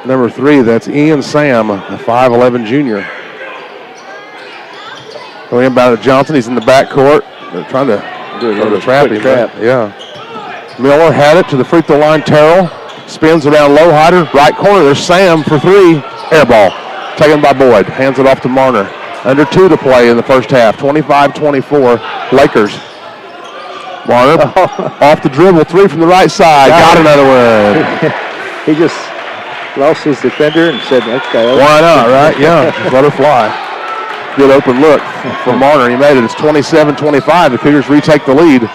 [SPEAKER 1] Number 3, that's Ian Sam, a 5'11 junior. Going inbound to Johnson, he's in the backcourt. They're trying to trap him. Yeah. Miller had it to the free throw line. Terrell spins around Lowhider, right corner. There's Sam for 3. Air ball taken by Boyd. Hands it off to Marner. Under 2 to play in the first half. 25-24 Lakers. Marner off the dribble, 3 from the right side. Got another one.
[SPEAKER 3] He just lost his defender and said, okay.
[SPEAKER 1] Why not, right? Yeah, just let her fly. Good open look for Marner. He made it. It's 27-25. The Cougars retake the lead.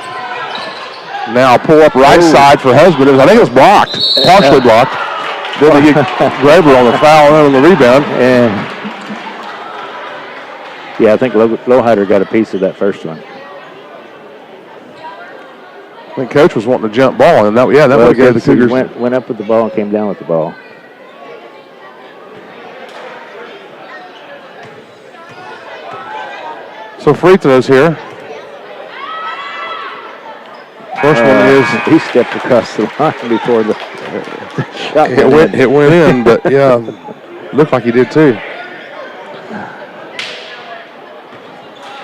[SPEAKER 1] Now pull up right side for Husband. I think it was blocked, partially blocked. Then they get Graber on the foul and on the rebound.
[SPEAKER 3] And yeah, I think Lowhider got a piece of that first one.
[SPEAKER 1] I think Coach was wanting a jump ball, and that would have gave the Cougars.
[SPEAKER 3] Went up with the ball and came down with the ball.
[SPEAKER 1] So free throws here. First one is
[SPEAKER 3] he stepped across the line before the shot.
[SPEAKER 1] It went in, but yeah, looked like he did too.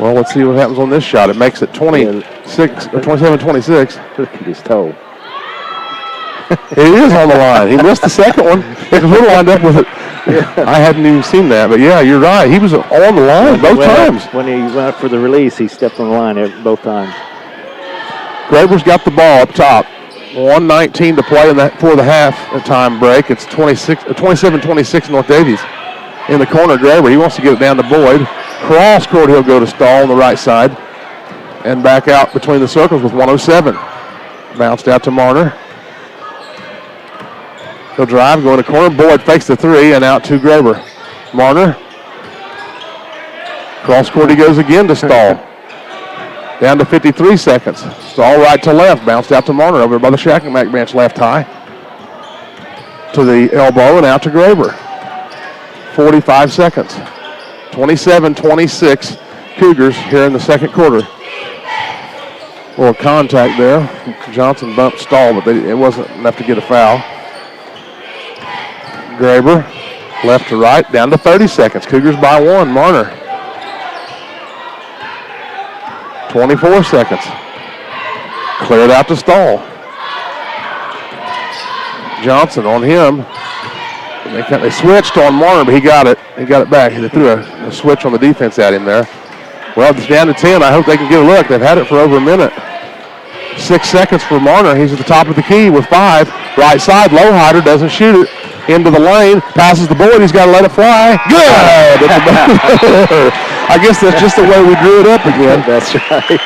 [SPEAKER 1] Well, let's see what happens on this shot. It makes it 27-26.
[SPEAKER 3] Look at his toe.
[SPEAKER 1] It is on the line. He missed the second one because we're lined up with it. I hadn't even seen that, but yeah, you're right. He was on the line both times.
[SPEAKER 3] When he went up for the release, he stepped on the line both times.
[SPEAKER 1] Graber's got the ball up top. 1:19 to play for the half-time break. It's 27-26 North Daviess. In the corner, Graber, he wants to get it down to Boyd. Cross court, he'll go to Stahl on the right side. And back out between the circles with 1:07. Bounced out to Marner. He'll drive, go in the corner. Boyd fakes the 3 and out to Graber. Marner. Cross court he goes again to Stahl. Down to 53 seconds. Stahl right to left. Bounced out to Marner over by the Shakamak bench left high. To the elbow and out to Graber. 45 seconds. 27-26 Cougars here in the second quarter. A little contact there. Johnson bumped Stahl, but it wasn't enough to get a foul. Graber, left to right, down to 30 seconds. Cougars by 1, Marner. 24 seconds. Cleared out to Stahl. Johnson on him. They switched on Marner, but he got it. He got it back. They threw a switch on the defense at him there. Well, it's down to 10. I hope they can get a look. They've had it for over a minute. 6 seconds for Marner. He's at the top of the key with 5. Right side, Lowhider doesn't shoot it. Into the lane, passes the Boyd. He's got to let it fly. Good! I guess that's just the way we drew it up again.
[SPEAKER 3] That's right.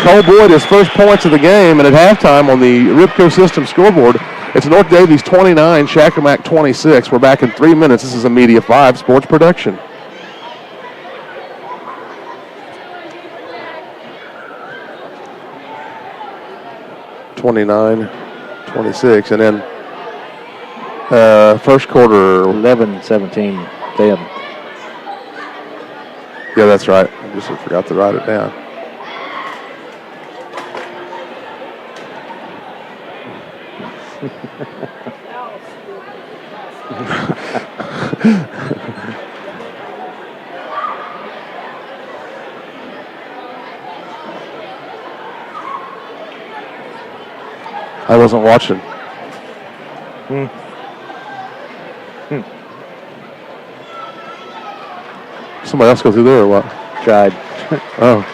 [SPEAKER 1] Cole Boyd, his first points of the game, and at halftime on the Ripco System scoreboard, it's North Daviess 29, Shakamak 26. We're back in 3 minutes. This is a Media 5 sports production. (29-26), and then first quarter
[SPEAKER 3] 11-17. They have
[SPEAKER 1] Yeah, that's right. I just forgot to write it down. I wasn't watching. Somebody else go through there or what?
[SPEAKER 3] Tried.
[SPEAKER 1] Oh.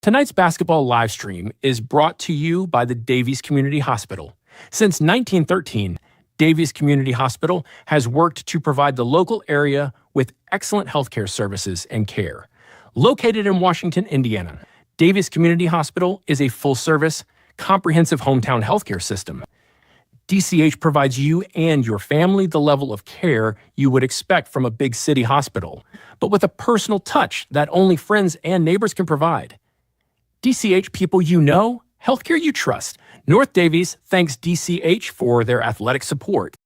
[SPEAKER 4] Tonight's basketball live stream is brought to you by the Daviess Community Hospital. Since 1913, Daviess Community Hospital has worked to provide the local area with excellent healthcare services and care. Located in Washington, Indiana, Daviess Community Hospital is a full-service, comprehensive hometown healthcare system. DCH provides you and your family the level of care you would expect from a big city hospital, but with a personal touch that only friends and neighbors can provide. DCH people you know, healthcare you trust. North Daviess thanks DCH for their athletic support.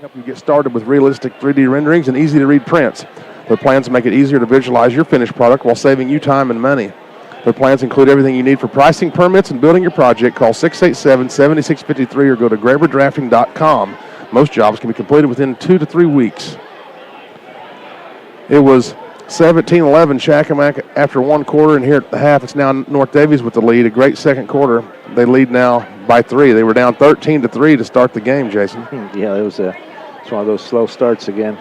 [SPEAKER 1] Help you get started with realistic 3D renderings and easy-to-read prints. Their plans make it easier to visualize your finished product while saving you time and money. Their plans include everything you need for pricing, permits, and building your project. Call 687-7653 or go to graberdrafting.com. Most jobs can be completed within 2 to 3 weeks. It was 17-11 Shakamak after one quarter, and here at the half, it's now North Daviess with the lead. A great second quarter. They lead now by 3. They were down 13-3 to start the game, Jason.
[SPEAKER 3] Yeah, it's one of those slow starts again.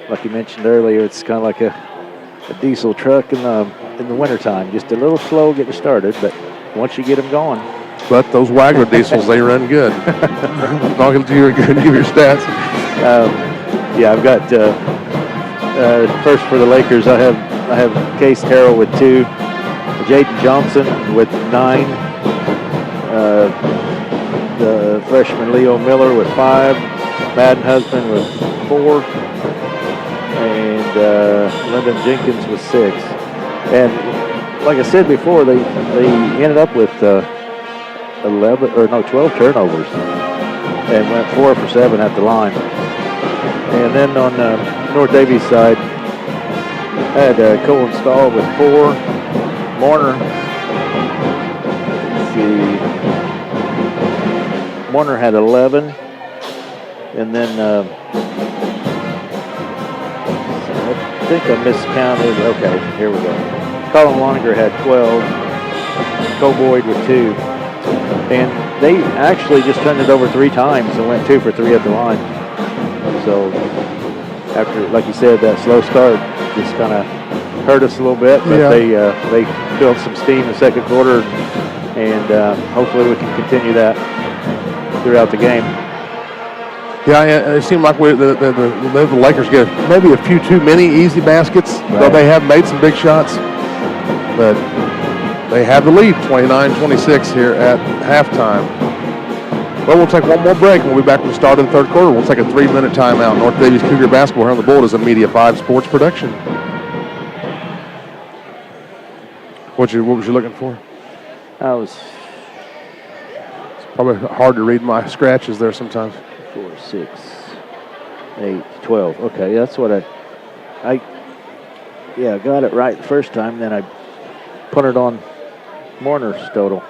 [SPEAKER 3] Like you mentioned earlier, it's kind of like a diesel truck in the wintertime. Just a little slow getting started, but once you get them going.
[SPEAKER 1] But those Wagler diesels, they run good. Not going to give your stats.
[SPEAKER 3] Yeah, I've got... first for the Lakers, I have Case Terrell with 2, Jaden Johnson with 9, the freshman Leo Miller with 5, Madden Husband with 4, and Lyndon Jenkins with 6. And like I said before, they ended up with 12 turnovers and went 4 for 7 at the line. And then on North Daviess side, I had Cole installed with 4. Warner. Let's see. Warner had 11. And then I think I miscounted. Okay, here we go. Colin Loninger had 12. Cole Boyd with 2. And they actually just turned it over 3 times and went 2 for 3 at the line. So after, like you said, that slow start just kind of hurt us a little bit, but they built some steam in the second quarter, and hopefully we can continue that throughout the game.
[SPEAKER 1] Yeah, it seemed like the Lakers get maybe a few too many easy baskets, though they have made some big shots. But they have the lead, 29-26 here at halftime. Well, we'll take one more break. We'll be back for the start of the third quarter. We'll take a 3-minute timeout. North Daviess Cougar basketball here on the Bullet is a Media 5 sports production. What was you looking for?
[SPEAKER 3] It's
[SPEAKER 1] probably hard to read my scratches there sometimes.
[SPEAKER 3] 4, 6, 8, 12. Okay, that's what I got it right the first time. Then I put it on Warner's total.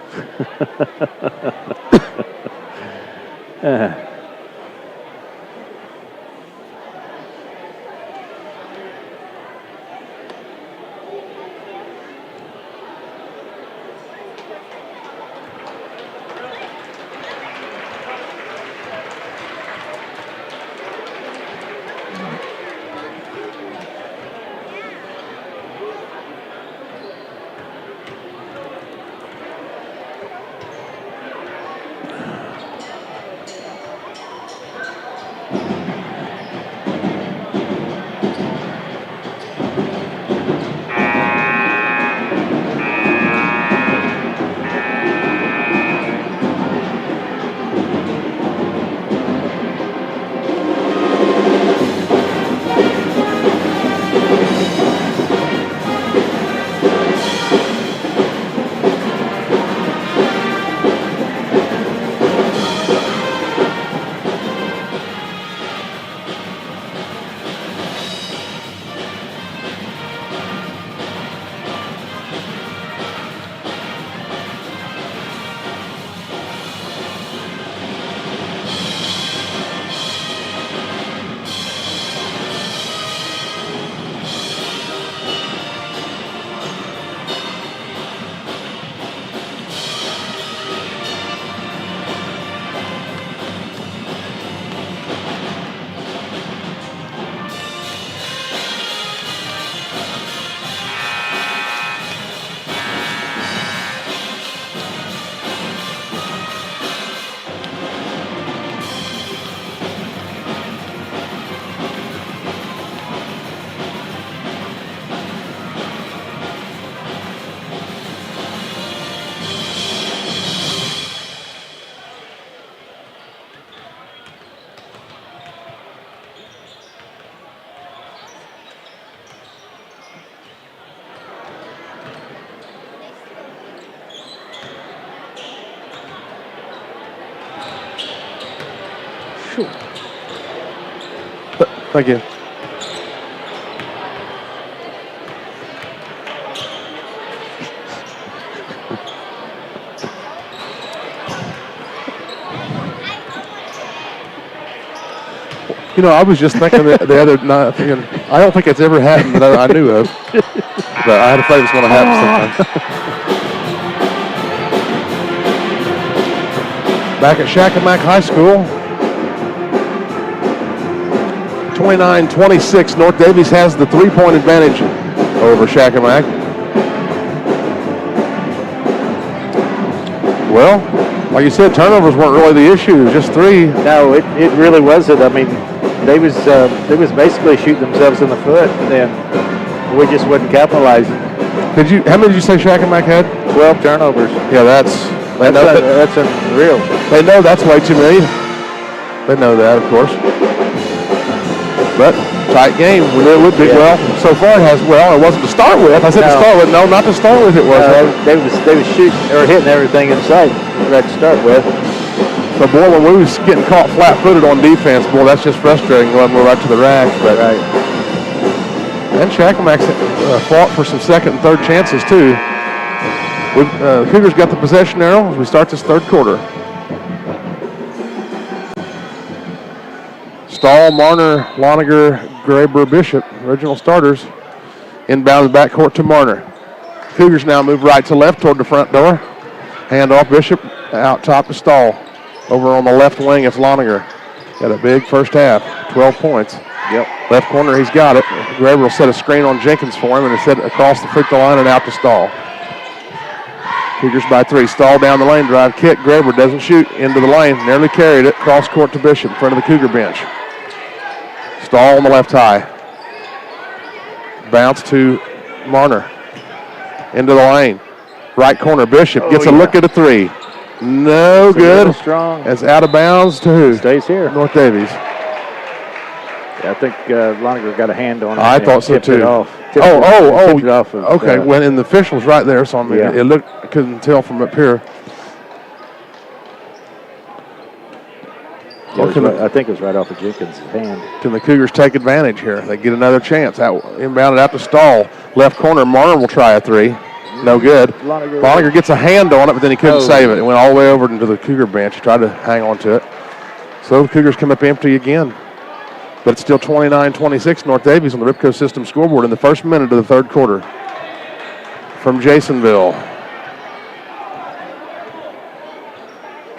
[SPEAKER 1] Thank you. You know, I was just thinking the other night, thinking, I don't think it's ever happened that I knew of, but I had a feeling it was going to happen sometime. Back at Shakamak High School, 29-26, North Daviess has the 3-point advantage over Shakamak. Well, like you said, turnovers weren't really the issue. It was just 3.
[SPEAKER 3] No, it really wasn't. I mean, they was basically shooting themselves in the foot, and we just wasn't capitalizing.
[SPEAKER 1] How many did you say Shakamak had?
[SPEAKER 3] 12 turnovers.
[SPEAKER 1] Yeah, that's
[SPEAKER 3] unreal.
[SPEAKER 1] They know that's way too many. They know that, of course. But tight game. We knew it would be. Well, so far it has. Well, it wasn't to start with. I said to start with. No, not to start with. It was.
[SPEAKER 3] They was shooting or hitting everything in sight right to start with.
[SPEAKER 1] But boy, when we was getting caught flat-footed on defense, boy, that's just frustrating when we're right to the rack. But And Shakamak's fought for some second and third chances, too. Cougars got the possession arrow as we start this third quarter. Stahl, Marner, Loniger, Graber, Bishop, original starters. Inbound the backcourt to Marner. Cougars now move right to left toward the front door. Hand off Bishop, out top to Stahl. Over on the left wing, it's Loniger. Got a big first half, 12 points.
[SPEAKER 3] Yep.
[SPEAKER 1] Left corner, he's got it. Graber will set a screen on Jenkins for him and set it across the free throw line and out to Stahl. Cougars by 3. Stahl down the lane, drive kick. Graber doesn't shoot, into the lane. Nearly carried it, cross court to Bishop in front of the Cougar bench. Stahl on the left high. Bounce to Marner. Into the lane. Right corner, Bishop gets a look at a 3. No good.
[SPEAKER 3] Strong.
[SPEAKER 1] It's out of bounds to who?
[SPEAKER 3] Stays here.
[SPEAKER 1] North Daviess.
[SPEAKER 3] Yeah, I think Loniger got a hand on it.
[SPEAKER 1] I thought so too.
[SPEAKER 3] Tipped it off of,
[SPEAKER 1] okay. When and the official was right there, so I mean,
[SPEAKER 3] Yeah.
[SPEAKER 1] it looked, I couldn't tell from up here.
[SPEAKER 3] I think it was right off of Jenkins' hand.
[SPEAKER 1] Can the Cougars take advantage here? They get another chance. Inbounded out to Stahl. Left corner, Marner will try a 3. No good. Loniger gets a hand on it, but then he couldn't save it. It went all the way over into the Cougar bench. He tried to hang on to it. So the Cougars come up empty again. But it's still 29-26 North Daviess on the Ripco System scoreboard in the first minute of the third quarter. From Jasonville.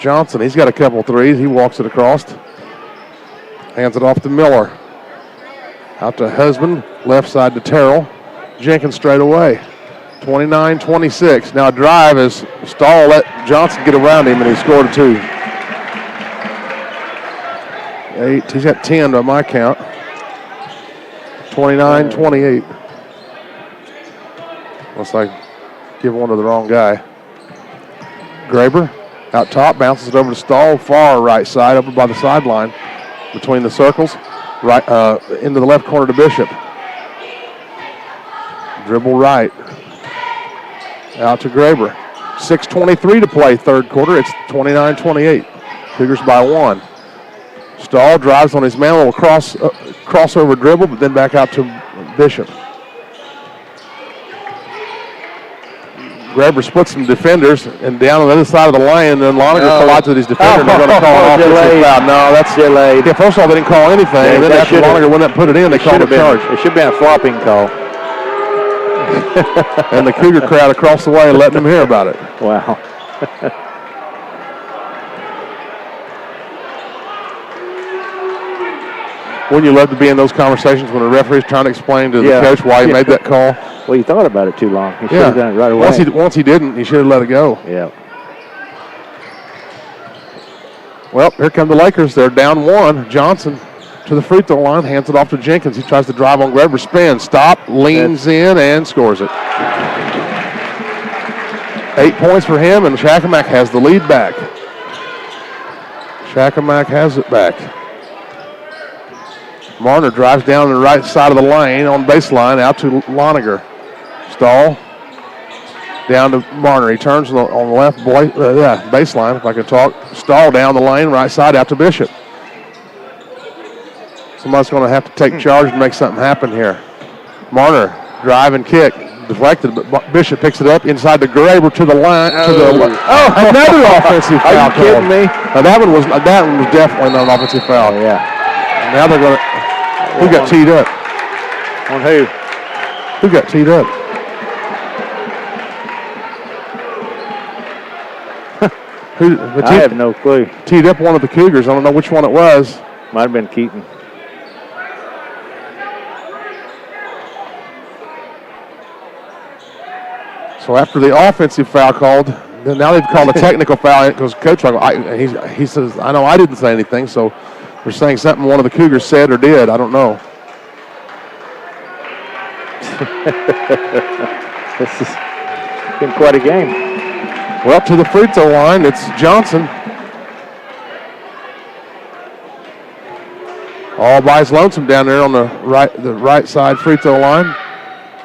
[SPEAKER 1] Johnson, he's got a couple threes. He walks it across. Hands it off to Miller. Out to Husband. Left side to Terrell. Jenkins straight away. 29-26. Now a drive as Stahl let Johnson get around him, and he scored a 2. 8. He's got 10 by my count. 29-28. Looks like give one to the wrong guy. Graber out top, bounces it over to Stahl, far right side, over by the sideline, between the circles, right into the left corner to Bishop. Dribble right. Out to Graber. 6:23 to play, third quarter. It's 29-28. Cougars by 1. Stahl drives on his man, a little crossover dribble, but then back out to Bishop. Graber splits some defenders, and down on the other side of the lane, and then Loniger collides with his defender, and they're going to call an offensive foul. No, that's delayed. Yeah, first of all, they didn't call anything, and then after Loniger went up and put it in, they called a charge.
[SPEAKER 3] It should have been a flopping call.
[SPEAKER 1] And the Cougar crowd across the way letting them hear about it.
[SPEAKER 3] Wow.
[SPEAKER 1] Wouldn't you love to be in those conversations when a referee's trying to explain to the coach why he made that call?
[SPEAKER 3] Well, you thought about it too long. He should have done it right away.
[SPEAKER 1] Once he didn't, he should have let it go.
[SPEAKER 3] Yeah.
[SPEAKER 1] Well, here come the Lakers. They're down 1. Johnson to the free throw line, hands it off to Jenkins. He tries to drive on Graber, spins, stop, leans in, and scores it. 8 points for him, and Shakamak has the lead back. Shakamak has it back. Marner drives down the right side of the lane on baseline, out to Loniger. Stahl down to Marner. He turns on the left baseline, if I can talk. Stahl down the lane, right side, out to Bishop. Somebody's going to have to take charge and make something happen here. Marner, drive and kick. Deflected, but Bishop picks it up inside the Graber to the line. Another offensive foul.
[SPEAKER 3] Are you kidding me?
[SPEAKER 1] That one was definitely not an offensive foul.
[SPEAKER 3] Yeah.
[SPEAKER 1] Now they're going to. Who got teed up?
[SPEAKER 3] On who?
[SPEAKER 1] Who got teed up?
[SPEAKER 3] I have no clue.
[SPEAKER 1] Teed up one of the Cougars. I don't know which one it was.
[SPEAKER 3] Might have been Keaton.
[SPEAKER 1] So after the offensive foul called, then now they've called a technical foul because Coach, he says, I know I didn't say anything, so they're saying something one of the Cougars said or did. I don't know.
[SPEAKER 3] This has been quite a game.
[SPEAKER 1] Well, to the free throw line, it's Johnson. All by his lonesome down there on the right side free throw line.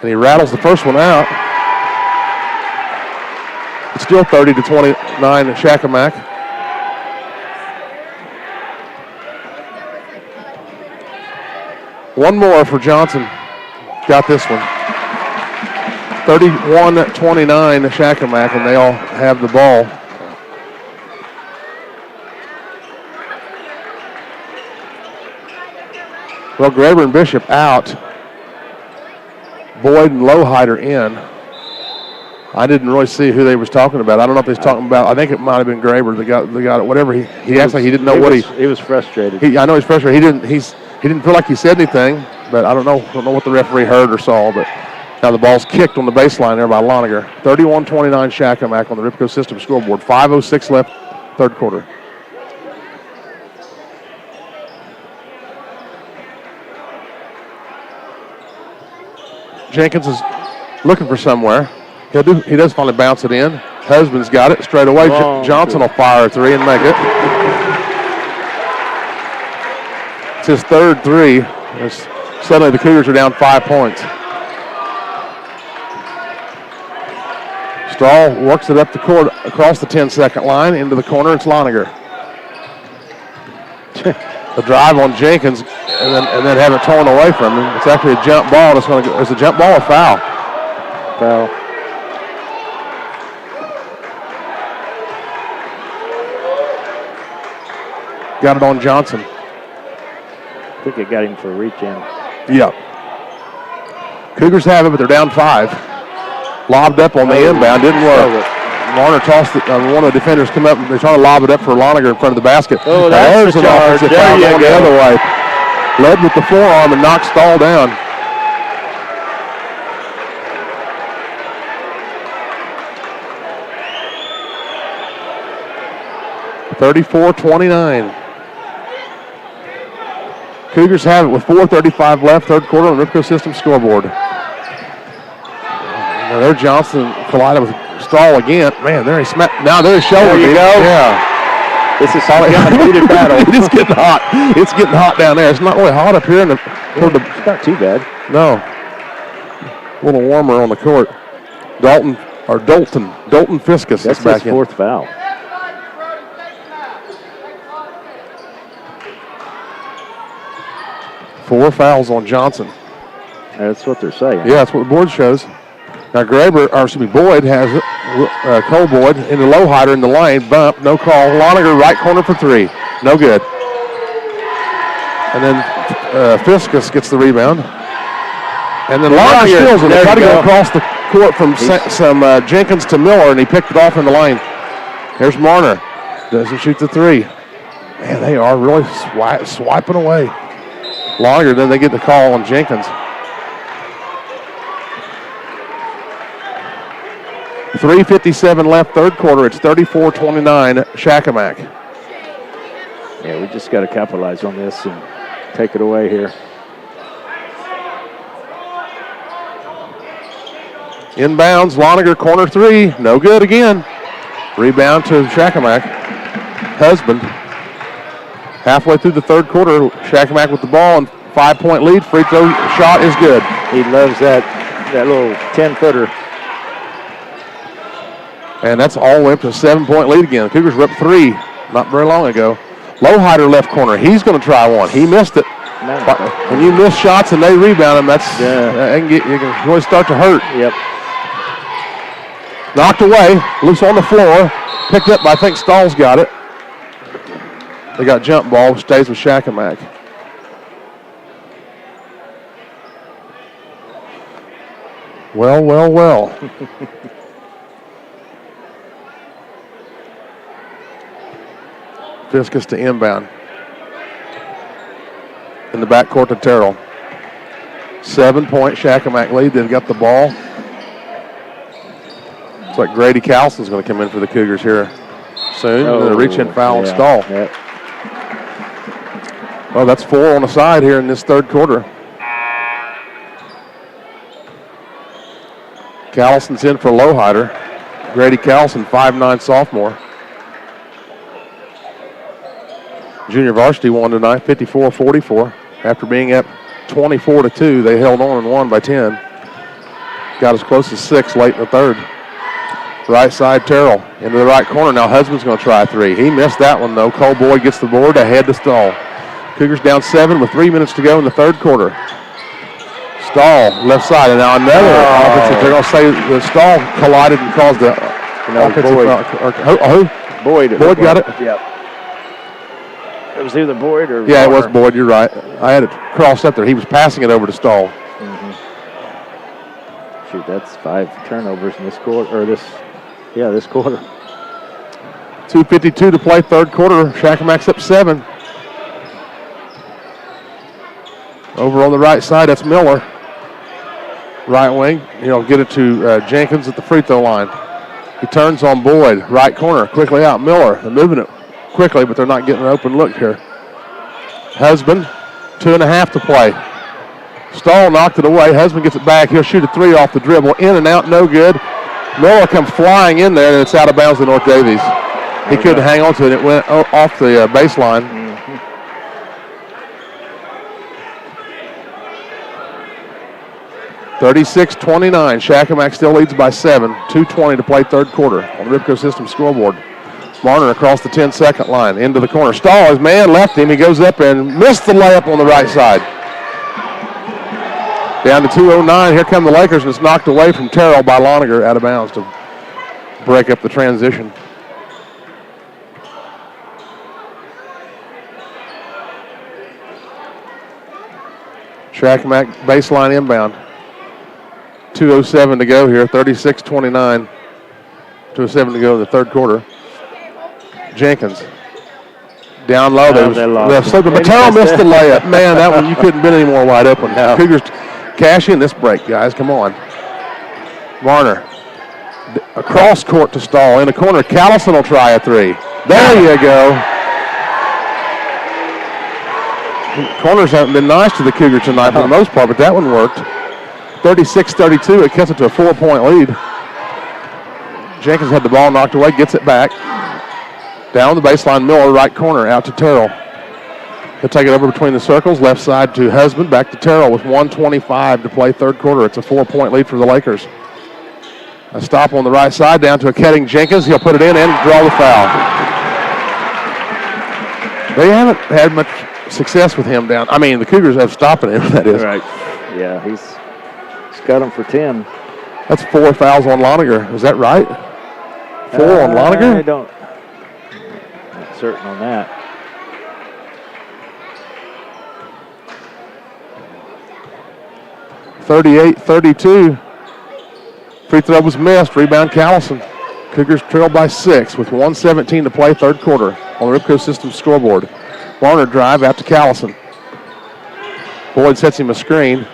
[SPEAKER 1] And he rattles the first one out. It's still 30-29 at Shakamak. One more for Johnson. got this one. 31-29 Shakamak, and they all have the ball. Well, Graber and Bishop out. Boyd and Lowhider in. I didn't really see who they was talking about. I don't know if they was talking about. I think it might have been Graber. They got it. Whatever. He acts like he didn't know what
[SPEAKER 3] he was frustrated.
[SPEAKER 1] I know he's frustrated. He didn't feel like he said anything, but I don't know what the referee heard or saw. But now the ball's kicked on the baseline there by Loniger. 31-29 Shakamak on the Ripco System scoreboard. 5:06 left, third quarter. Jenkins is looking for somewhere. He does finally bounce it in. Husband's got it straight away. Johnson will fire a three and make it. It's his third three. Suddenly the Cougars are down 5 points. Stahl works it up the court across the 10-second line into the corner. It's Loniger. The drive on Jenkins and then have it torn away from him. It's actually a jump ball. It's a jump ball or foul?
[SPEAKER 3] Foul.
[SPEAKER 1] Got it on Johnson.
[SPEAKER 3] I think it got him for a reach in.
[SPEAKER 1] Yeah. Cougars have it, but they're down 5. Lobbed up on the inbound, didn't work. Marner tossed it. One of the defenders come up and they're trying to lob it up for Loniger in front of the basket.
[SPEAKER 3] Oh, that's the charge.
[SPEAKER 1] There you go. The other way. Led with the forearm and knocked Stahl down. (34-29). Cougars have it with 4:35 left, third quarter on the Ripco System scoreboard. Now there Johnson collided with Stahl again. Man, there he smacked. Now there's shoulder.
[SPEAKER 3] There you go.
[SPEAKER 1] Yeah.
[SPEAKER 3] This is how a heated battle.
[SPEAKER 1] It's getting hot. It's getting hot down there. It's not really hot up here.
[SPEAKER 3] It's not too bad.
[SPEAKER 1] No. A little warmer on the court. Dalton Fiskus
[SPEAKER 3] That's
[SPEAKER 1] is back
[SPEAKER 3] his fourth foul.
[SPEAKER 1] Four fouls on Johnson.
[SPEAKER 3] That's what they're saying.
[SPEAKER 1] Yeah, that's what the board shows. Now Boyd has it. Cole Boyd in the Lowhider in the lane. Bump, no call. Loniger right corner for three. No good. And then Fiskus gets the rebound. And then Loniger steals it. They try to go across the court from Jenkins to Miller, and he picked it off in the lane. There's Marner. Doesn't shoot the three. Man, they are really swiping away. Loniger, then they get the call on Jenkins. 3:57 left, third quarter. It's 34-29 Shakamak.
[SPEAKER 3] Yeah, we just got to capitalize on this and take it away here.
[SPEAKER 1] Inbounds, Loniger, corner three. No good again. Rebound to Shakamak. Husband. Halfway through the third quarter, Shakamak with the ball and 5-point lead. Free throw shot is good.
[SPEAKER 3] He loves that little 10-footer.
[SPEAKER 1] And that's all the way up to a 7-point lead again. The Cougars were up 3 not very long ago. Lowhider left corner. He's going to try one. He missed it.
[SPEAKER 3] Man.
[SPEAKER 1] When you miss shots and they rebound them, you can really start to hurt.
[SPEAKER 3] Yep.
[SPEAKER 1] Knocked away, loose on the floor. Picked up by, I think Stahl's got it. They got jump ball, stays with Shakamak. Well. Fiskus to inbound. In the backcourt to Terrell. 7-point Shakamak lead. They've got the ball. Looks like Grady Carlson's going to come in for the Cougars here soon. And then a reach-in foul on Stahl.
[SPEAKER 3] Yep.
[SPEAKER 1] Well, that's 4 on the side here in this third quarter. Carlson's in for Lowhider. Grady Carlson, 5'9" sophomore. Junior varsity won tonight, 54-44. After being up 24-2, they held on and won by 10. Got as close as 6 late in the third. Right side, Terrell into the right corner. Now Husband's going to try a three. He missed that one, though. Cole Boyd gets the board ahead to Stahl. Cougars down 7 with 3 minutes to go in the third quarter. Stahl, left side, and now another offensive. They're going to say the Stahl collided and caused the offensive.
[SPEAKER 3] Boyd.
[SPEAKER 1] Boyd got it?
[SPEAKER 3] Yep. It was either Boyd or
[SPEAKER 1] Yeah,
[SPEAKER 3] Warner.
[SPEAKER 1] it was Boyd. You're right. I had it crossed up there. He was passing it over to Stahl.
[SPEAKER 3] Shoot, that's 5 turnovers in this quarter, this quarter.
[SPEAKER 1] 2:52 to play, third quarter. Shakamak's up 7. Over on the right side, that's Miller. Right wing. He'll get it to Jenkins at the free throw line. He turns on Boyd. Right corner. Quickly out. Miller. They're moving it quickly, but they're not getting an open look here. Husband. 2.5 to play. Stahl knocked it away. Husband gets it back. He'll shoot a 3 off the dribble. In and out. No good. Miller comes flying in there, and it's out of bounds to North Daviess. He couldn't hang on to it. It went off the baseline. 36-29. Shakamak still leads by 7. 2:20 to play third quarter on the Ripco System scoreboard. Marner across the 10-second line into the corner. Stahl, his man left him. He goes up and missed the layup on the right side. Down to 2:09. Here come the Lakers, and it's knocked away from Terrell by Loniger out of bounds to break up the transition. Shakamak baseline inbound. 2:07 to go here, 36-29. 2:07 to go in the third quarter. Jenkins. Down low. But Terrell missed the layup. Man, that one, you couldn't been any more wide open.
[SPEAKER 3] No.
[SPEAKER 1] Cougars cash in this break, guys. Come on. Marner. Across court to Stahl. In the corner, Callison will try a 3. There you go. Corners haven't been nice to the Cougars tonight for the most part, but that one worked. 36-32, it cuts it to a 4-point lead. Jenkins had the ball knocked away, gets it back. Down the baseline, Miller, right corner, out to Terrell. He'll take it over between the circles, left side to Husband, back to Terrell with 1:25 to play third quarter. It's a 4-point lead for the Lakers. A stop on the right side, down to a Ketting Jenkins. He'll put it in and draw the foul. They haven't had much success with him down. I mean, the Cougars have stopping him, that is.
[SPEAKER 3] Right. Yeah, he's got him for 10.
[SPEAKER 1] That's 4 fouls on Loniger. Is that right? 4 on Loniger?
[SPEAKER 3] I'm not certain on that.
[SPEAKER 1] (38-32). Free throw was missed. Rebound Callison. Cougars trailed by 6 with 1:17 to play third quarter on the Ripco System scoreboard. Warner drive out to Callison. Boyd sets him a screen.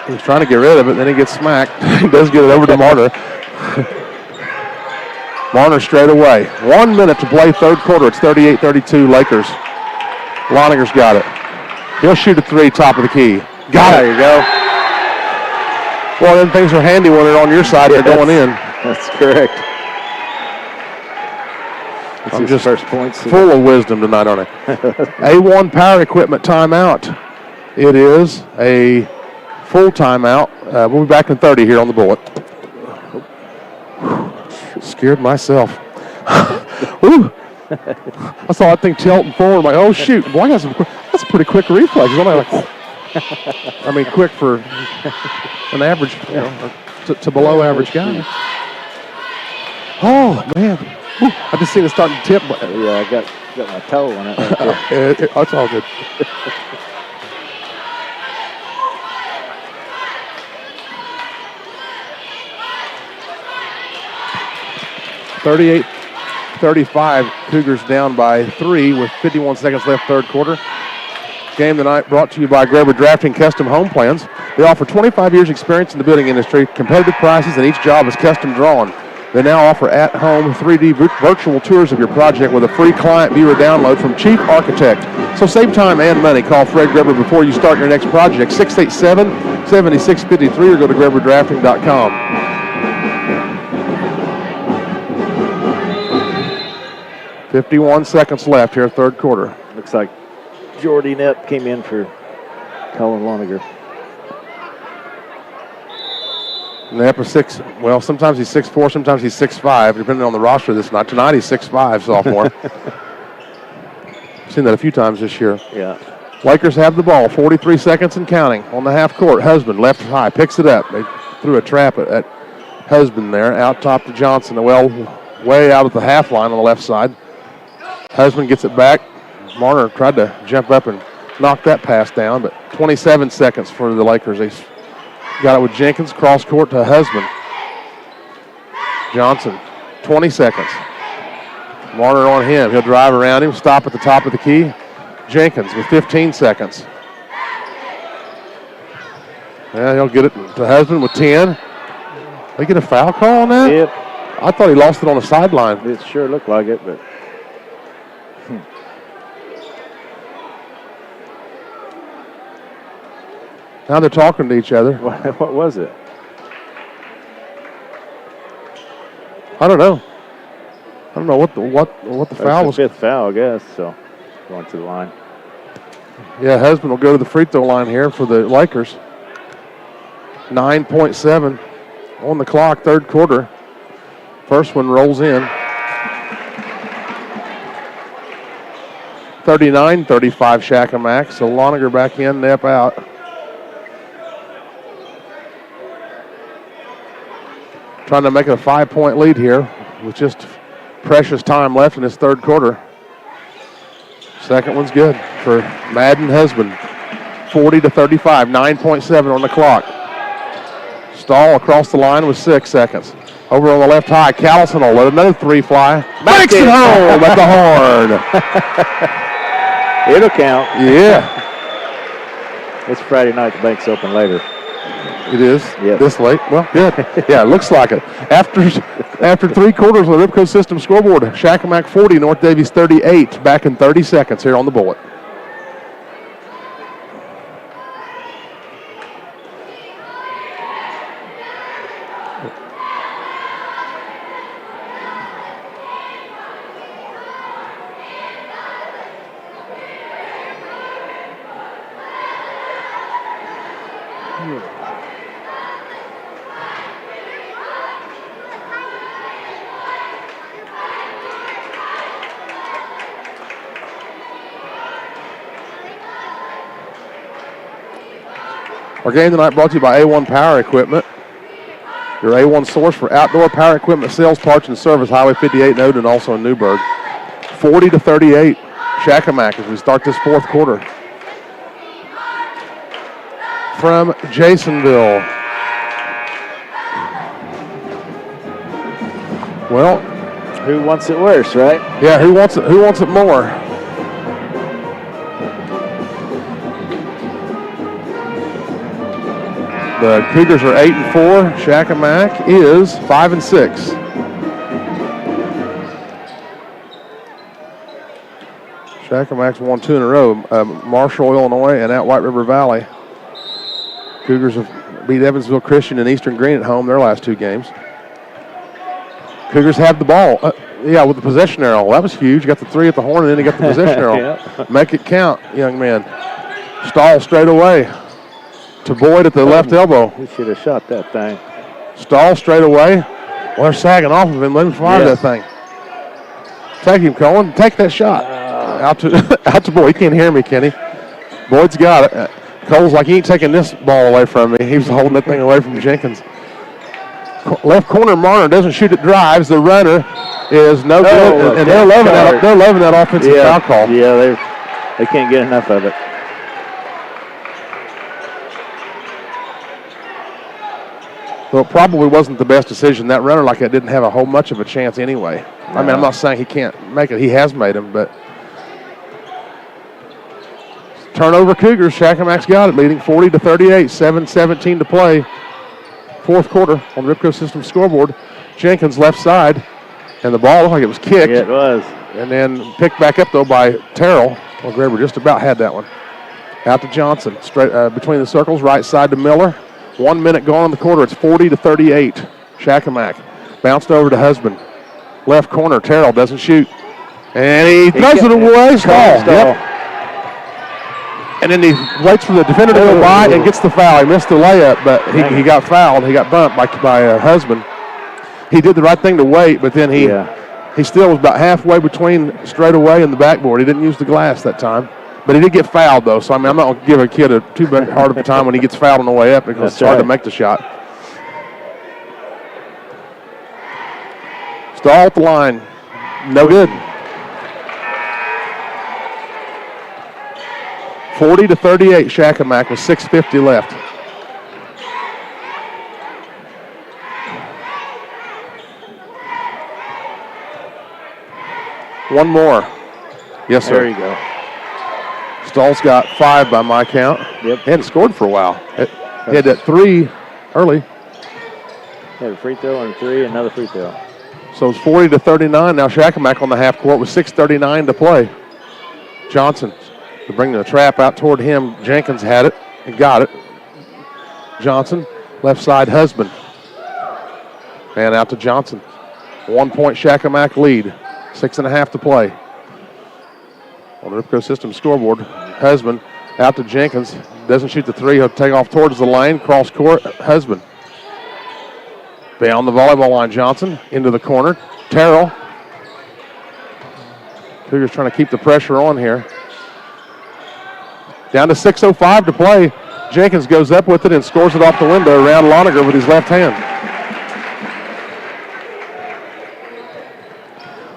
[SPEAKER 1] He's trying to get rid of it, then he gets smacked. He does get it over to Marner. Marner straight away. 1 minute to play third quarter. It's 38-32 Lakers. Loniger's got it. He'll shoot a 3 top of the key. Got it.
[SPEAKER 3] There you go.
[SPEAKER 1] Well, then things are handy when they're on your side. They're going in.
[SPEAKER 3] That's correct. That's
[SPEAKER 1] I'm
[SPEAKER 3] his
[SPEAKER 1] just
[SPEAKER 3] first points.
[SPEAKER 1] full of wisdom tonight, aren't I? A1 Power Equipment timeout. It is a full timeout. We'll be back in 30 here on the bullet. Scared myself. Ooh. I saw that thing tilting forward. I'm like, oh, shoot. Boy, that's a pretty quick reflex. I'm like, I mean, quick for an average, to below average guy. Oh, man. Ooh, I just seen it starting to tip.
[SPEAKER 3] Yeah, I got my toe on it. Right there.
[SPEAKER 1] It's all good. (38-35). Cougars down by 3 with 51 seconds left third quarter. Game tonight brought to you by Grover Drafting Custom Home Plans. They offer 25 years experience in the building industry, competitive prices, and each job is custom drawn. They now offer at-home 3D virtual tours of your project with a free client viewer download from Chief Architect. So save time and money. Call Fred Greber before you start your next project, 687-7653, or go to GreberDrafting.com. 51 seconds left here, third quarter.
[SPEAKER 3] Looks like Jordy Knepp came in for Colin Loniger.
[SPEAKER 1] Knapp is 6. Well, sometimes he's 6'4", sometimes he's 6'5", depending on the roster this night. Tonight he's 6'5", sophomore. Seen that a few times this year.
[SPEAKER 3] Yeah.
[SPEAKER 1] Lakers have the ball, 43 seconds and counting on the half court. Husband, left high, picks it up. They threw a trap at Husband there, out top to Johnson. Well, way out at the half line on the left side. Husband gets it back. Marner tried to jump up and knock that pass down, but 27 seconds for the Lakers. They got it with Jenkins, cross court to Husband. Johnson, 20 seconds. Marner on him. He'll drive around him, stop at the top of the key. Jenkins with 15 seconds. Yeah, he'll get it to Husband with 10. They get a foul call on that?
[SPEAKER 3] Yep.
[SPEAKER 1] I thought he lost it on the sideline.
[SPEAKER 3] It sure looked like it, but.
[SPEAKER 1] Now they're talking to each other.
[SPEAKER 3] What was it?
[SPEAKER 1] I don't know. I don't know what the foul was.
[SPEAKER 3] Fifth foul, I guess. So going to the line.
[SPEAKER 1] Yeah, Husband will go to the free throw line here for the Lakers. 9.7 on the clock, third quarter. First one rolls in. 39-35 Shakamak. So Loniger back in, Knapp out. Trying to make it a 5-point lead here with just precious time left in this third quarter. Second one's good for Madden Husband. 40-35, 9.7 on the clock. Stahl across the line with 6 seconds. Over on the left high, Callison will let another three fly. Makes it home at the horn.
[SPEAKER 3] It'll count.
[SPEAKER 1] Yeah.
[SPEAKER 3] It's Friday night. The bank's open later.
[SPEAKER 1] It is?
[SPEAKER 3] Yep.
[SPEAKER 1] This late? Well, good. Yeah, it looks like it. After 3 quarters of the Ripco System scoreboard, Shakamak 40, North Daviess 38. Back in 30 seconds here on the bullet. Our game tonight brought to you by A1 Power Equipment, your A1 source for outdoor power equipment sales, parts, and service, Highway 58 in Odin, also in Newburgh. 40-38, Shakamak as we start this fourth quarter. From Jasonville. Well,
[SPEAKER 3] who wants it worse, right?
[SPEAKER 1] Yeah, who wants it more? The Cougars are 8-4. Shakamak is 5-6. Shakamak's won 2 in a row. Marshall, Illinois, and at White River Valley. Cougars have beat Evansville Christian and Eastern Green at home their last 2 games. Cougars have the ball. With the possession arrow. That was huge. Got the 3 at the horn, and then he got the possession arrow.
[SPEAKER 3] Yeah.
[SPEAKER 1] Make it count, young man. Stahl straight away to Boyd at the left elbow.
[SPEAKER 3] He should have shot that thing.
[SPEAKER 1] Stahl straight away. Well, they're sagging off of him. Let him fire that thing. Take him, Cohen. Take that shot. Out to Boyd. He can't hear me, Kenny. Boyd's got it. Cole's like, he ain't taking this ball away from me. He was holding that thing away from Jenkins. Left corner, Marner doesn't shoot it, drives. The runner is no good, and they're loving that. They're loving that offensive foul call.
[SPEAKER 3] Yeah, they can't get enough of it.
[SPEAKER 1] Well, it probably wasn't the best decision. That runner like that didn't have a whole much of a chance anyway. No. I mean, I'm not saying he can't make it. He has made them, but turnover Cougars. Shakamak's got it, leading 40-38, 7:17 to play. Fourth quarter on the Ripco System scoreboard. Jenkins left side, and the ball looked like it was kicked.
[SPEAKER 3] Yeah, it was.
[SPEAKER 1] And then picked back up, though, by Terrell. Well, Graber just about had that one. Out to Johnson, straight between the circles, right side to Miller. 1 minute gone in the quarter. It's 40-38. Shakamak bounced over to Husband. Left corner, Terrell doesn't shoot. And he throws it away. Stahl. Yep. And then he waits for the defender to go by and gets the foul. He missed the layup, but he got fouled. He got bumped by Husband. He did the right thing to wait, but then he still was about halfway between straightaway and the backboard. He didn't use the glass that time. But he did get fouled, though, so, I mean, I'm not going to give a kid too hard of a time when he gets fouled on the way up because it's hard to make the shot. Stahl at the line. No good. 40-38, Shakamak with 6:50 left. One more. Yes, sir.
[SPEAKER 3] There you go.
[SPEAKER 1] Stahl's got 5 by my count.
[SPEAKER 3] Yep.
[SPEAKER 1] He hadn't scored for a while. He had that 3 early.
[SPEAKER 3] Had a free throw and 3, another free throw.
[SPEAKER 1] So it's 40-39. Now Shakamak on the half court with 6:39 to play. Johnson to bring the trap out toward him. Jenkins had it and got it. Johnson, left side, Husband. And out to Johnson. 1 point Shakamak lead. 6.5 to play. On the Ripco System scoreboard, Husband out to Jenkins. Doesn't shoot the 3. He'll take off towards the lane. Cross court, Husband. Beyond the volleyball line, Johnson into the corner. Terrell. Cougars trying to keep the pressure on here. Down to 6:05 to play. Jenkins goes up with it and scores it off the window around Lonergan with his left hand.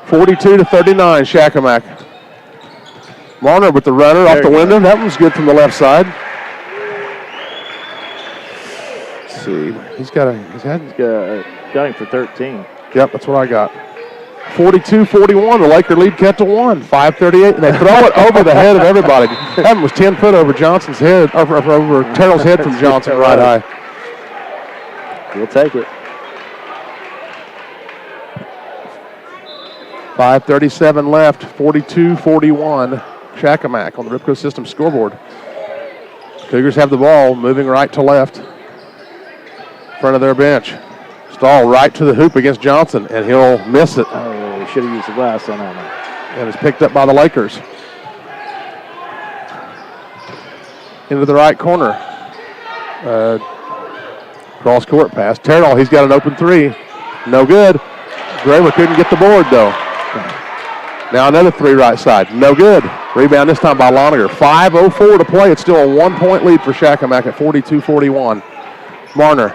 [SPEAKER 1] 42-39, Shakamak. Marner with the runner off the window. That one's good from the left side. Let's see. He's got
[SPEAKER 3] him for 13.
[SPEAKER 1] Yep, that's what I got. 42-41. The Laker lead kept to 1. 5:38, and they throw it over the head of everybody. That one was 10 foot over Johnson's head, over Terrell's head from Johnson right high.
[SPEAKER 3] We'll take it.
[SPEAKER 1] 5:37 left. 42-41. Shakamak on the Ripco System scoreboard. Cougars have the ball, moving right to left. In front of their bench. Stahl right to the hoop against Johnson, and he'll miss it.
[SPEAKER 3] Oh, he should have used the glass on that one.
[SPEAKER 1] And it's picked up by the Lakers. Into the right corner. Cross court pass. Terrell, he's got an open 3. No good. Graber couldn't get the board, though. Now another 3 right side. No good. Rebound this time by Lonergan. 5:04 to play. It's still a 1 point lead for Shakamak at 42-41. Marner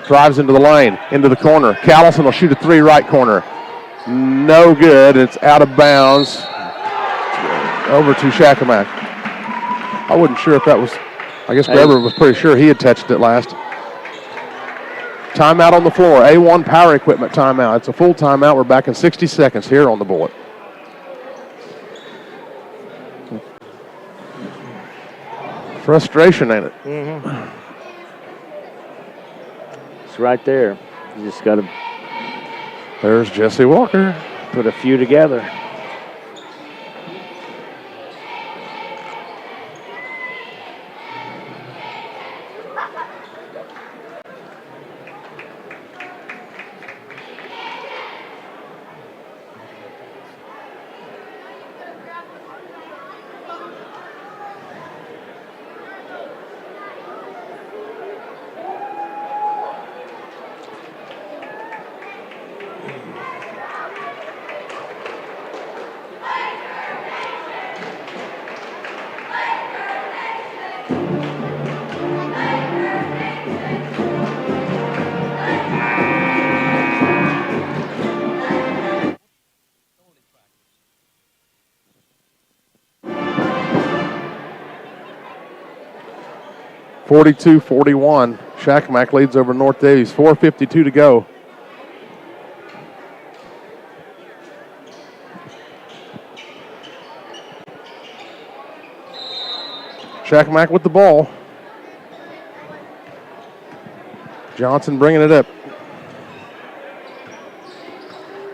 [SPEAKER 1] drives into the lane, into the corner. Callison will shoot a 3 right corner. No good. It's out of bounds. Over to Shakamak. I wasn't sure if that was, I guess Graber was pretty sure he had touched it last. Timeout on the floor. A1 Power Equipment timeout. It's a full timeout. We're back in 60 seconds here on the Bullet. Frustration, ain't it?
[SPEAKER 3] Mm-hmm. It's right there. You just got to.
[SPEAKER 1] There's Jesse Walker.
[SPEAKER 3] Put a few together.
[SPEAKER 1] (42-41). Shakamak leads over North Daviess. 4:52 to go. Shakamak with the ball. Johnson bringing it up.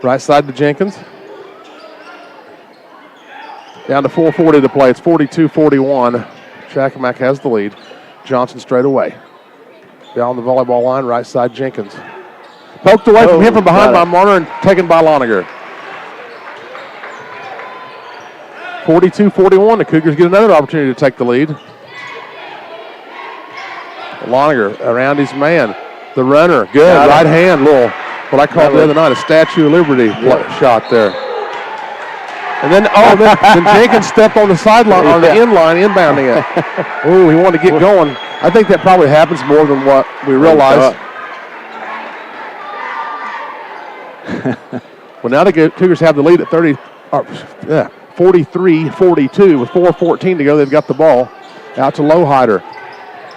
[SPEAKER 1] Right side to Jenkins. Down to 4:40 to play. It's 42-41. Shakamak has the lead. Johnson straight away. Down the volleyball line, right side Jenkins. Poked away from him from behind by Marner and taken by Lonergan. 42-41. The Cougars get another opportunity to take the lead. Lonergan around his man. The runner, good. Right hand, little, what I called the other night, a Statue of Liberty shot there. And then, then Jenkins stepped on the sideline, on the end line, inbounding it. Ooh, he wanted to get going. I think that probably happens more than what we realize. Well, now the Cougars have the lead at 43-42 with 4:14 to go. They've got the ball out to Lowhider.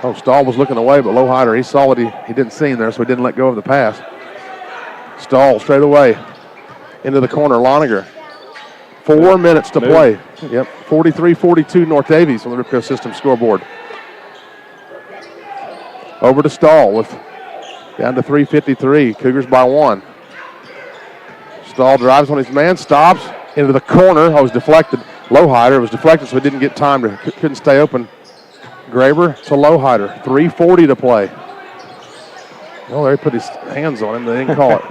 [SPEAKER 1] Oh, Stahl was looking away, but Lowhider, he saw what he didn't see him there, so he didn't let go of the pass. Stahl straight away into the corner. Loninger. 4 minutes to play. Yep, 43-42 North Daviess on the Ripco System scoreboard. Over to Stahl with down to 3:53. Cougars by 1. Stahl drives on his man, stops into the corner. I was deflected. Lowhider was deflected, so he didn't get time to, couldn't stay open. Graber to Lowhider. 3:40 to play. Oh, they put his hands on him. They didn't call it.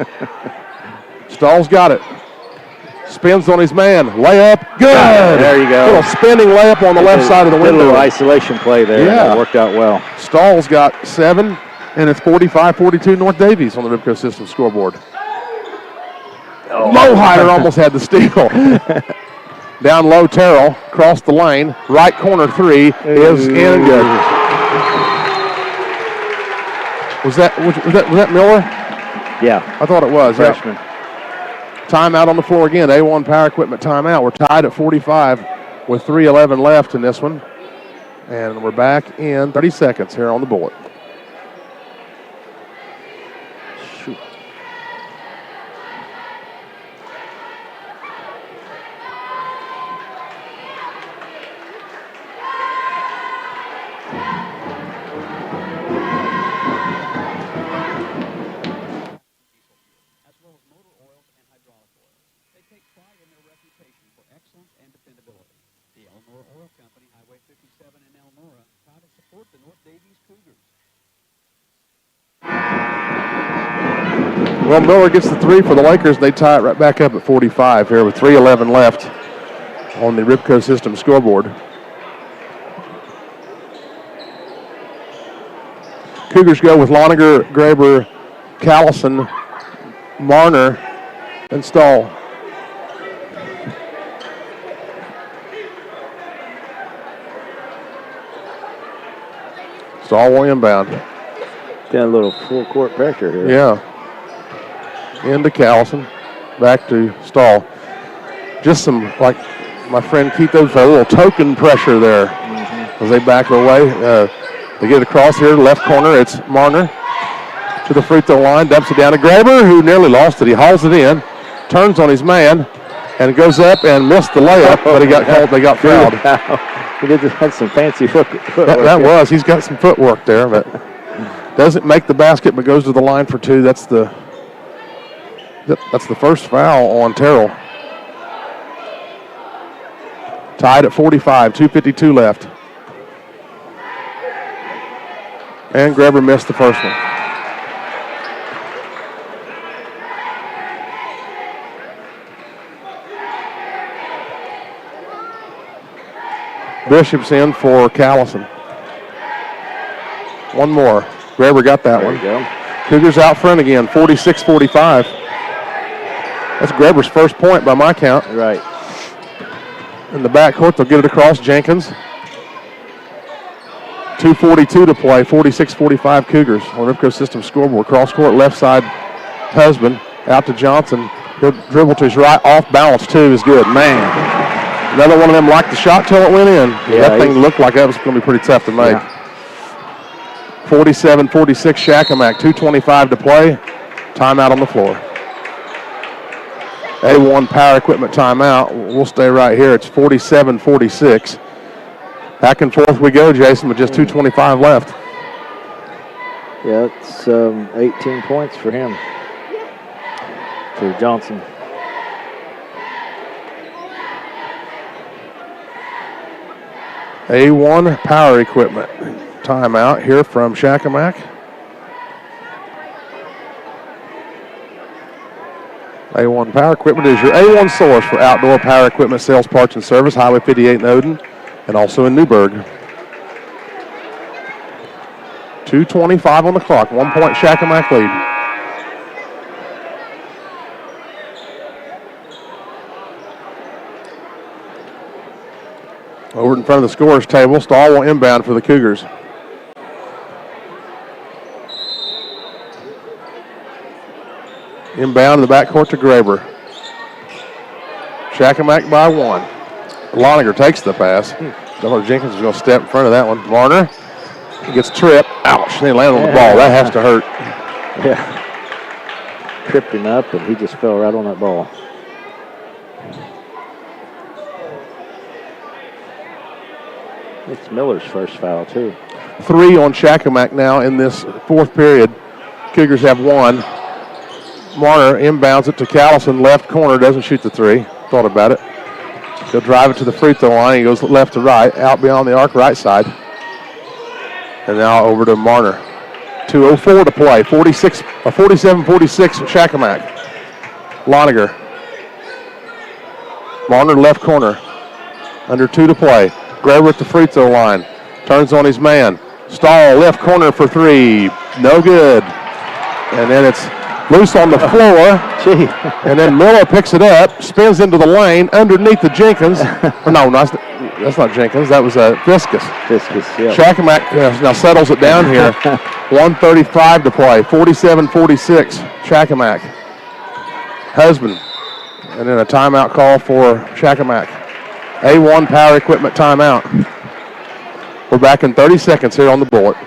[SPEAKER 1] Stahl's got it. Spins on his man. Layup. Good.
[SPEAKER 3] There you go.
[SPEAKER 1] Little spinning layup on the left side of the window.
[SPEAKER 3] A little isolation play there.
[SPEAKER 1] Yeah.
[SPEAKER 3] It worked out well.
[SPEAKER 1] Stahl's got 7, and it's 45-42 North Daviess on the Ripco System scoreboard. Lowhider almost had the steal. Down low, Terrell. Across the lane. Right corner 3 is in and good. Was that Miller?
[SPEAKER 3] Yeah.
[SPEAKER 1] I thought it was.
[SPEAKER 3] Freshman.
[SPEAKER 1] Yeah. Timeout on the floor again. A1 Power Equipment timeout. We're tied at 45 with 3:11 left in this one. And we're back in 30 seconds here on the bullet.
[SPEAKER 3] Shoot.
[SPEAKER 1] Well, Miller gets the 3 for the Lakers. They tie it right back up at 45 here with 3:11 left on the Ripco System scoreboard. Cougars go with Loninger, Graber, Callison, Marner, and Stahl. Stahl will inbound.
[SPEAKER 3] Got a little full court pressure here.
[SPEAKER 1] Yeah. Into Callison. Back to Stahl. Just some, like my friend Keith, a little token pressure there as they back away. They get across here, left corner. It's Marner to the free throw line. Dumps it down to Graber, who nearly lost it. He hauls it in, turns on his man, and goes up and missed the layup, but he got called. They got fouled.
[SPEAKER 3] He had some fancy footwork.
[SPEAKER 1] That was. He's got some footwork there, but doesn't make the basket, but goes to the line for 2. That's the first foul on Terrell. Tied at 45, 2:52 left. And Graber missed the first one. Bishop's in for Callison. One more. Graber got that one.
[SPEAKER 3] There you go.
[SPEAKER 1] Cougars out front again, 46-45. That's Graber's first point by my count.
[SPEAKER 3] Right.
[SPEAKER 1] In the backcourt, they'll get it across. Jenkins. 2:42 to play, 46-45 Cougars on Ripco System scoreboard. Cross court, left side, Husband out to Johnson. He'll dribble to his right, off balance too is good. Man, another one of them liked the shot till it went in.
[SPEAKER 3] Yeah,
[SPEAKER 1] that thing looked like that was going to be pretty tough to make.
[SPEAKER 3] Yeah.
[SPEAKER 1] 47-46 Shakamak, 2:25 to play. Timeout on the floor. A1 Power Equipment timeout. We'll stay right here. It's 47-46. Back and forth we go, Jason, with just 2:25 left.
[SPEAKER 3] Yeah, it's 18 points for him, for Johnson.
[SPEAKER 1] A1 Power Equipment timeout here from Shakamak. A1 Power Equipment is your A1 source for outdoor power equipment sales, parts, and service. Highway 58 in Odin and also in Newburgh. 2:25 on the clock. 1 point Shakamak lead. Over in front of the scorer's table, Stahl will inbound for the Cougars. Inbound to the backcourt to Graber. Shakamak by 1. Loniger takes the pass. Donald Jenkins is going to step in front of that one. Marner, he gets tripped. Ouch, they land on the ball. That has to hurt.
[SPEAKER 3] Yeah. Tripped him up, and he just fell right on that ball. It's Miller's first foul, too.
[SPEAKER 1] 3 on Shakamak now in this fourth period. Cougars have 1. Marner inbounds it to Callison, left corner, doesn't shoot the 3. Thought about it. He'll drive it to the free throw line. He goes left to right, out beyond the arc, right side. And now over to Marner. 2:04 to play. 47-46 Shakamak. Loniger. Marner left corner. Under 2 to play. Graber at the free throw line. Turns on his man. Stahl left corner for 3. No good. And then it's loose on the floor.
[SPEAKER 3] Gee.
[SPEAKER 1] And then Miller picks it up, spins into the lane underneath the Jenkins. No, that's not Jenkins. That was Fiskus.
[SPEAKER 3] Fiskus, yeah.
[SPEAKER 1] Shakamak now settles it down here. 1:35 to play. 47-46. Shakamak. Husband. And then a timeout call for Shakamak. A1 Power Equipment timeout. We're back in 30 seconds here on the bullet.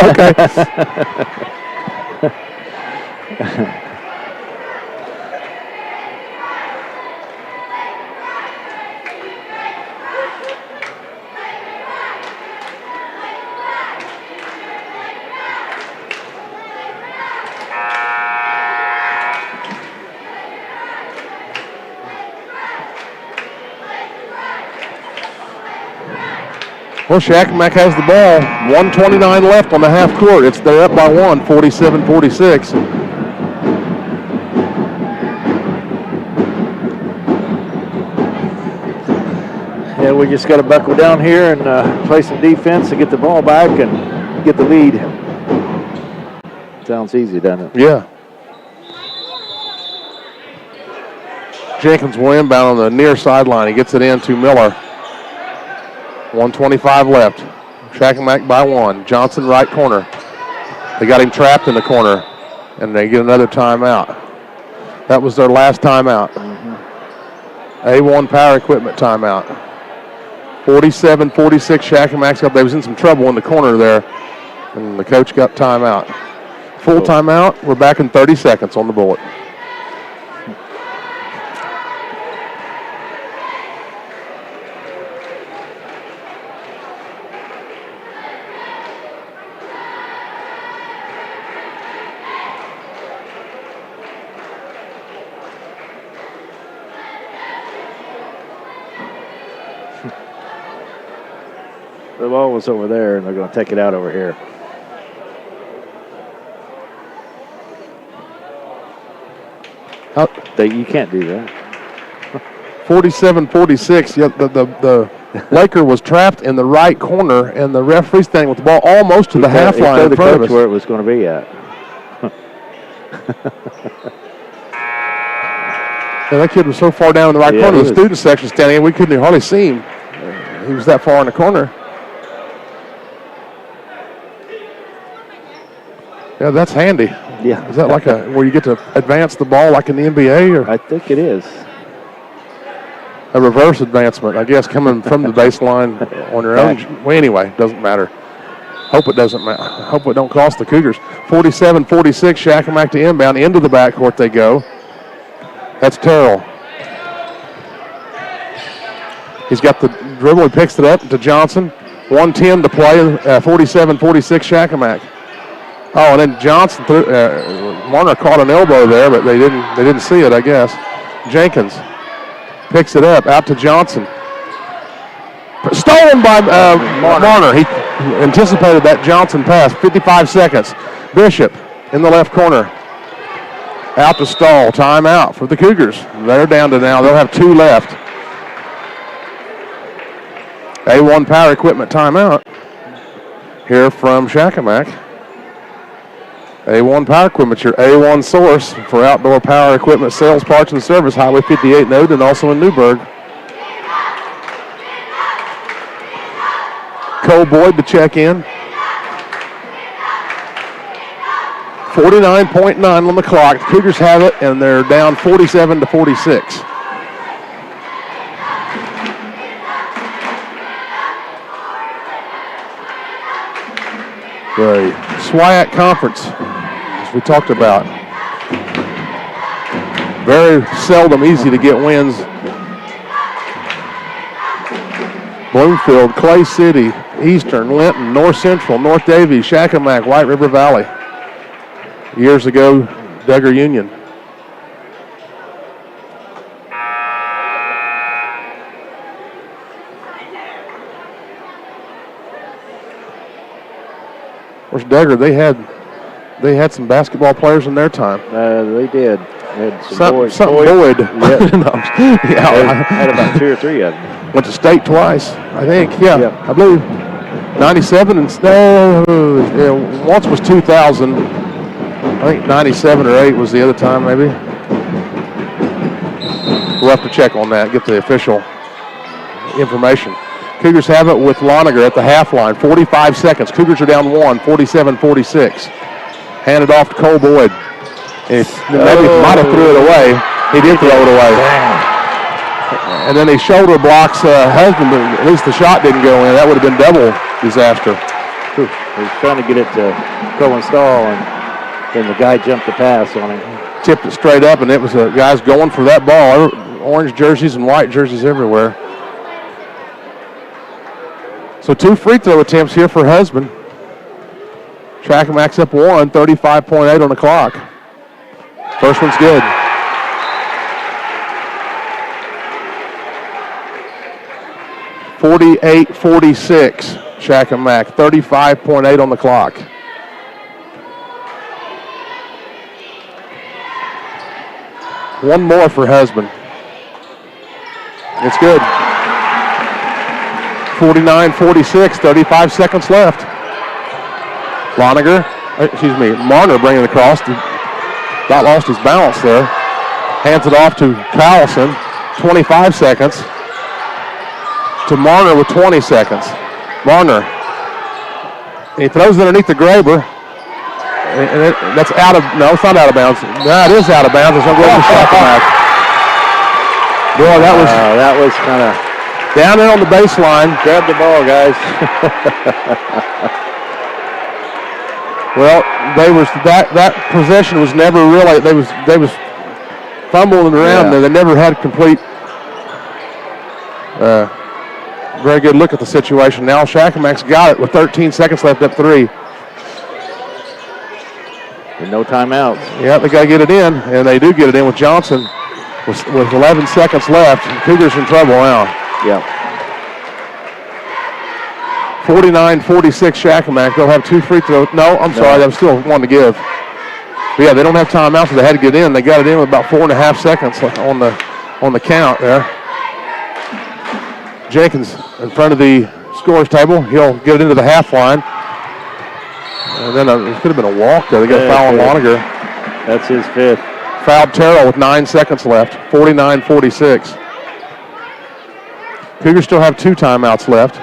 [SPEAKER 1] Okay. Well, Shakamak has the ball. 1:29 left on the half court. They're up by 1, 47-46.
[SPEAKER 3] Yeah, we just got to buckle down here and play some defense to get the ball back and get the lead. Sounds easy, doesn't it?
[SPEAKER 1] Yeah. Jenkins will inbound on the near sideline. He gets it in to Miller. 1:25 left. Shakamak by 1. Johnson right corner. They got him trapped in the corner, and they get another timeout. That was their last timeout. A1 Power Equipment timeout. 47-46 Shakamak's up. They was in some trouble in the corner there, and the coach got timeout. Full timeout. We're back in 30 seconds on the bullet.
[SPEAKER 3] The ball was over there, and they're going to take it out over here. You can't do that.
[SPEAKER 1] 47-46. Yeah, the Laker was trapped in the right corner, and the referee standing with the ball almost to the half line in front of us.
[SPEAKER 3] Where it was going to be at.
[SPEAKER 1] Yeah, that kid was so far down in the right corner of the student section standing in, we couldn't hardly see him. He was that far in the corner. Yeah, that's handy.
[SPEAKER 3] Yeah.
[SPEAKER 1] Is that like where you get to advance the ball like in the NBA? Or
[SPEAKER 3] I think it is.
[SPEAKER 1] a reverse advancement, I guess, coming from the baseline on your own. Well, anyway, doesn't matter. Hope it doesn't matter. Hope it don't cost the Cougars. 47-46, Shakamak to inbound. Into the backcourt they go. That's Terrell. He's got the dribble. He picks it up to Johnson. 1:10 to play. 47-46 Shakamak. Oh, and then Johnson Marner caught an elbow there, but they didn't see it, I guess. Jenkins picks it up out to Johnson. Stolen by Marner. He anticipated that Johnson pass. 55 seconds. Bishop in the left corner. Out to Stahl. Timeout for the Cougars. They're down to now. They'll have 2 left. A1 Power Equipment timeout here from Shakamak. A1 Power Equipment, your A1 source for outdoor power equipment sales, parts, and service. Highway 58 in Oden and also in Newburgh. Cole Boyd to check in. 49.9 on the clock. The Cougars have it, and they're down 47-46. The SWIAC Conference, as we talked about, very seldom easy to get wins. Bloomfield, Clay City, Eastern, Linton, North Central, North Daviess, Shakamak, White River Valley. Years ago, Duggar Union. Of course, Duggar, they had some basketball players in their time.
[SPEAKER 3] They did. They had
[SPEAKER 1] Something Boyd.
[SPEAKER 3] Yeah. Had about 2 or 3 of them.
[SPEAKER 1] Went to state twice, I think. Yeah,
[SPEAKER 3] Yep.
[SPEAKER 1] I believe. 97 and once was 2000. I think 97 or 8 was the other time, maybe. We'll have to check on that, get the official information. Cougars have it with Loniger at the half line. 45 seconds. Cougars are down 1, 47-46. Handed off to Cole Boyd. Maybe might have threw it away. He did throw it away. And then he shoulder blocks Husband, but at least the shot didn't go in. That would have been double disaster.
[SPEAKER 3] He was trying to get it to Cohen Stahl, and then the guy jumped the pass on him.
[SPEAKER 1] Tipped it straight up, and it was guys going for that ball. Orange jerseys and white jerseys everywhere. So 2 free throw attempts here for Husband. Shakamak's up 1, 35.8 on the clock. First one's good. .46, Shakamak, 35.8 on the clock. One more for Husband. It's good. 49-46, 35 seconds left. Marner bringing it across. Got lost his balance there. Hands it off to Callison. 25 seconds. To Marner with 20 seconds. Marner. He throws it underneath the Graber. And that's out of, no, it's not out of bounds. No, it is out of bounds. It's going to go to Shakamak. Boy, that was kind of down there on the baseline.
[SPEAKER 3] Grab the ball, guys.
[SPEAKER 1] Well, that possession was never really, they was fumbling around there. They never had complete very good look at the situation. Now Shakamak's got it with 13 seconds left up 3.
[SPEAKER 3] And no timeouts.
[SPEAKER 1] Yeah, they got to get it in, and they do get it in with Johnson with 11 seconds left. Cougars in trouble now.
[SPEAKER 3] Yeah.
[SPEAKER 1] 49-46 Shakamak. They'll have 2 free throws. No, I'm sorry, that was still 1 to give. But yeah, they don't have timeouts, so they had to get in. They got it in with about 4.5 seconds on the count there. Jenkins in front of the scorer's table. He'll get it into the half line. And then it could have been a walk there. They got a foul on Loniger.
[SPEAKER 3] That's his 5th.
[SPEAKER 1] Fouled Terrell with 9 seconds left. 49-46. Cougars still have 2 timeouts left.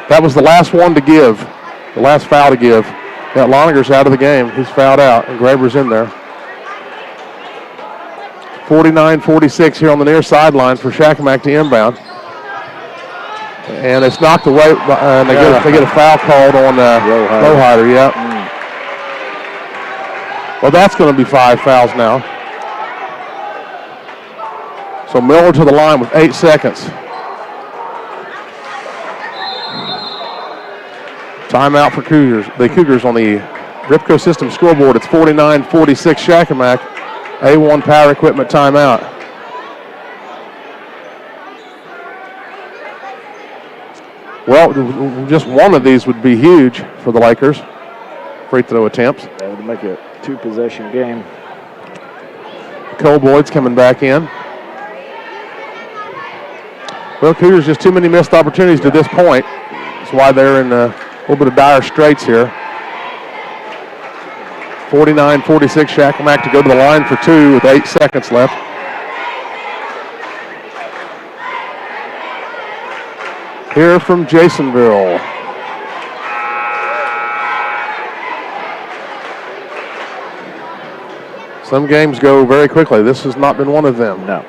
[SPEAKER 1] That was the last one to give. The last foul to give. Yeah, Loniger's out of the game. He's fouled out, and Graber's in there. 49-46 here on the near sideline for Shakamak to inbound. And it's knocked away, and they get a foul called on Rohider. Yeah. Well, that's going to be 5 fouls now. So Miller to the line with 8 seconds. Timeout for Cougars. The Cougars on the Ripco System scoreboard. It's 49-46 Shakamak. A1 Power Equipment timeout. Well, just one of these would be huge for the Lakers. Free throw attempts.
[SPEAKER 3] That would make it a 2-possession game.
[SPEAKER 1] Cole Boyd's coming back in. Well, Cougars just too many missed opportunities to this point. That's why they're in a little bit of dire straits here. 49-46, Shakamak to go to the line for two with 8 seconds left. Here from Jasonville. Some games go very quickly. This has not been one of them.
[SPEAKER 3] No.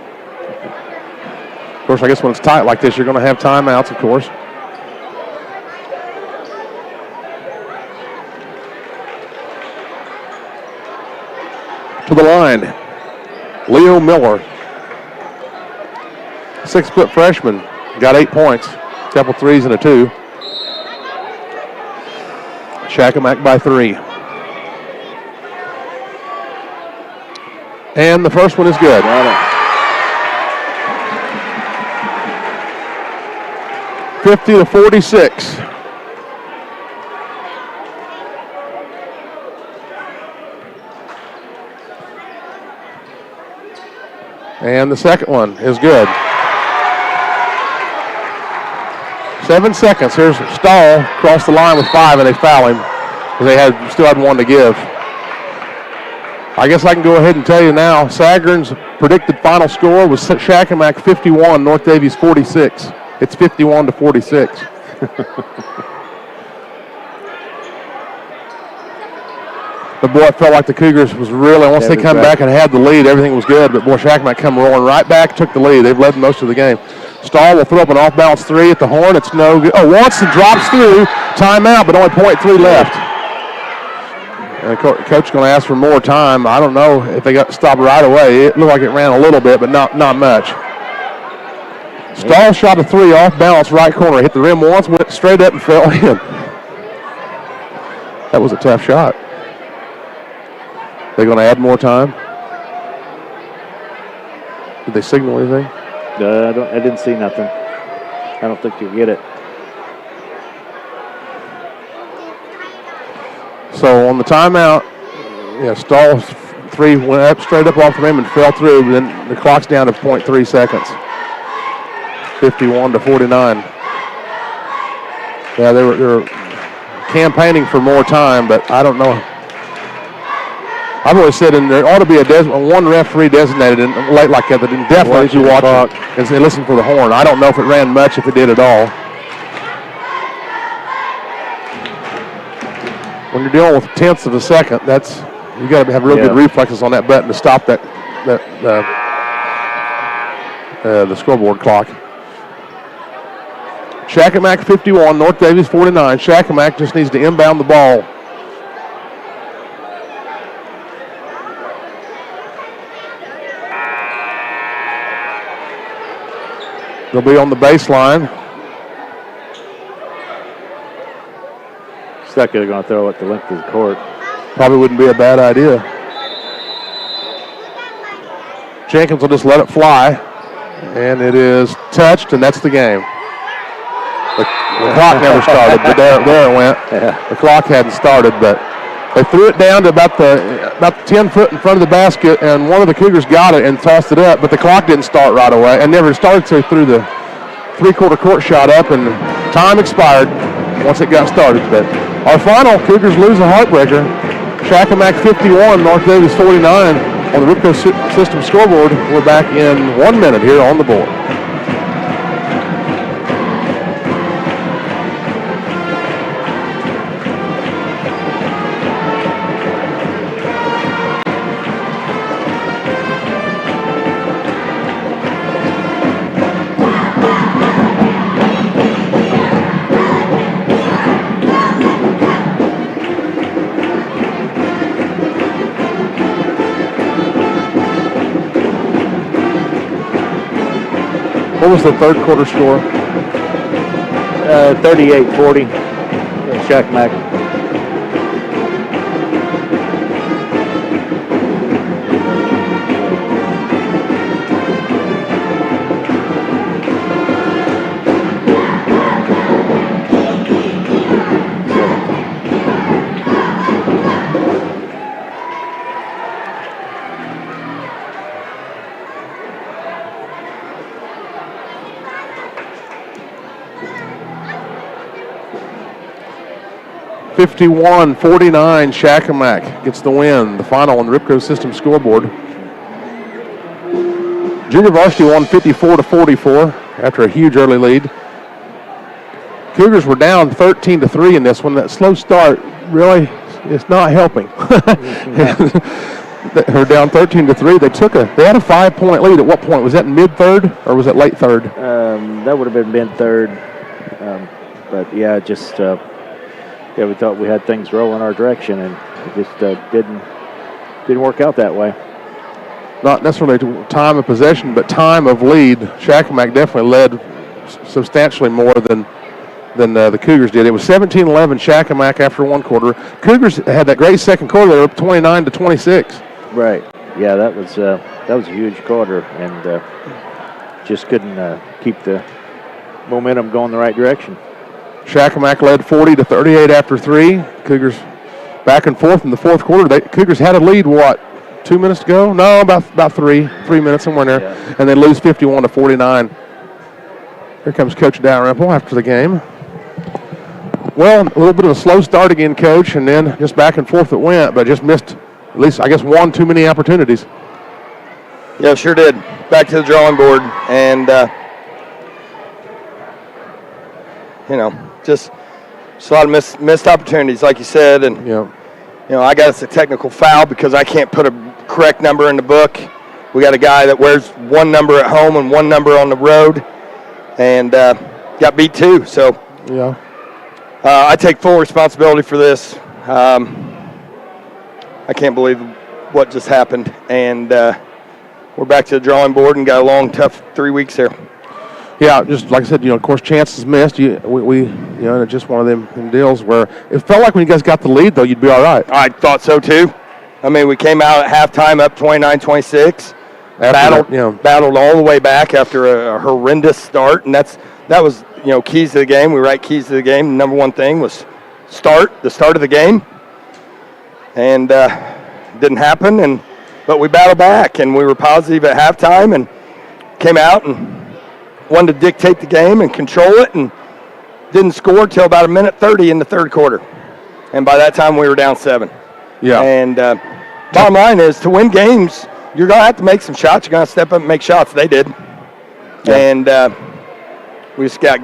[SPEAKER 1] Of course, I guess when it's tight like this, you're going to have timeouts, of course. To the line, Leo Miller. 6-foot freshman, got 8 points, a couple threes and a 2. Shakamak by 3. And the first one is good. 50-46. And the second one is good. 7 seconds. Here's Stahl across the line with 5, and they foul him. They still had 1 to give. I guess I can go ahead and tell you now, Sagern's predicted final score was Shakamak 51, North Daviess 46. It's 51-46. But boy, it felt like the Cougars was really, once they come back and had the lead, everything was good. But boy, Shakamak come rolling right back, took the lead. They've led most of the game. Stahl will throw up an off-balance 3 at the horn. It's no good. Oh, once and drops through. Timeout, but only .3 left. And coach is going to ask for more time. I don't know if they got stopped right away. It looked like it ran a little bit, but not much. Stahl shot a 3 off balance right corner. Hit the rim once, went straight up and fell in. That was a tough shot. They're going to add more time. Did they signal anything?
[SPEAKER 3] I didn't see nothing. I don't think you'll get it.
[SPEAKER 1] So on the timeout, Stahl's 3 went up straight up off the rim and fell through. But then the clock's down to .3 seconds. 51-49. Yeah, they were campaigning for more time, but I don't know. I've always said there ought to be one referee designated late like that definitely you watch it and listen for the horn. I don't know if it ran much, if it did at all. When you're dealing with tenths of a second, you got to have real good reflexes on that button to stop the scoreboard clock. Shakamak 51, North Daviess 49. Shakamak just needs to inbound the ball. They'll be on the baseline.
[SPEAKER 3] Looks like they're going to throw it the length of the court.
[SPEAKER 1] Probably wouldn't be a bad idea. Jenkins will just let it fly. And it is touched, and that's the game. The clock never started, but there it went.
[SPEAKER 3] Yeah.
[SPEAKER 1] The clock hadn't started, but they threw it down to about 10 foot in front of the basket, and one of the Cougars got it and tossed it up, but the clock didn't start right away and never started, so he threw the three-quarter court shot up, and time expired once it got started. But our final, Cougars lose a heartbreaker. Shakamak 51, North Daviess 49 on the Ripco System scoreboard. We're back in 1 minute here on the board. What was the third quarter score?
[SPEAKER 3] 38-40. Shakamak.
[SPEAKER 1] 51-49, Shakamak gets the win. The final on the Ripco System scoreboard. Junior varsity won 54-44 after a huge early lead. Cougars were down 13-3 in this one. That slow start really is not helping. They're down 13-3. They had a 5-point lead. At what point? Was that mid-third or was it late third?
[SPEAKER 3] That would have been mid-third. But yeah, just we thought we had things rolling our direction, and it just didn't work out that way.
[SPEAKER 1] Not necessarily time of possession, but time of lead. Shakamak definitely led substantially more than the Cougars did. It was 17-11 Shakamak after one quarter. Cougars had that great second quarter. They were up 29-26.
[SPEAKER 3] Right. Yeah, that was a huge quarter, and just couldn't keep the momentum going the right direction.
[SPEAKER 1] Shakamak led 40-38 after three. Cougars back and forth in the fourth quarter. Cougars had a lead, 2 minutes to go? No, about 3 minutes, somewhere in there. Yeah. And they lose 51-49. Here comes Coach Dalrymple after the game. Well, a little bit of a slow start again, Coach, and then just back and forth it went, but just missed at least, I guess, one too many opportunities.
[SPEAKER 8] Yeah, sure did. Back to the drawing board, and just a lot of missed opportunities, like you said, and I got us a technical foul because I can't put a correct number in the book. We got a guy that wears one number at home and one number on the road, and got beat too. So I take full responsibility for this. I can't believe what just happened, and we're back to the drawing board and got a long, tough 3 weeks here.
[SPEAKER 1] Yeah, just like I said, of course, chances missed. And it's just one of them deals where it felt like when you guys got the lead, though, you'd be all right.
[SPEAKER 8] I thought so, too. I mean, we came out at halftime up 29-26, battled all the way back after a horrendous start, and that was, keys to the game. We write keys to the game. The number one thing was the start of the game, and didn't happen, but we battled back, and we were positive at halftime and came out and wanted to dictate the game and control it, and didn't score till about a minute 30 in the third quarter. And by that time, we were down 7.
[SPEAKER 1] Yeah.
[SPEAKER 8] And bottom line is, to win games, you're going to have to make some shots. You're going to step up and make shots. They did. Yeah. And we just got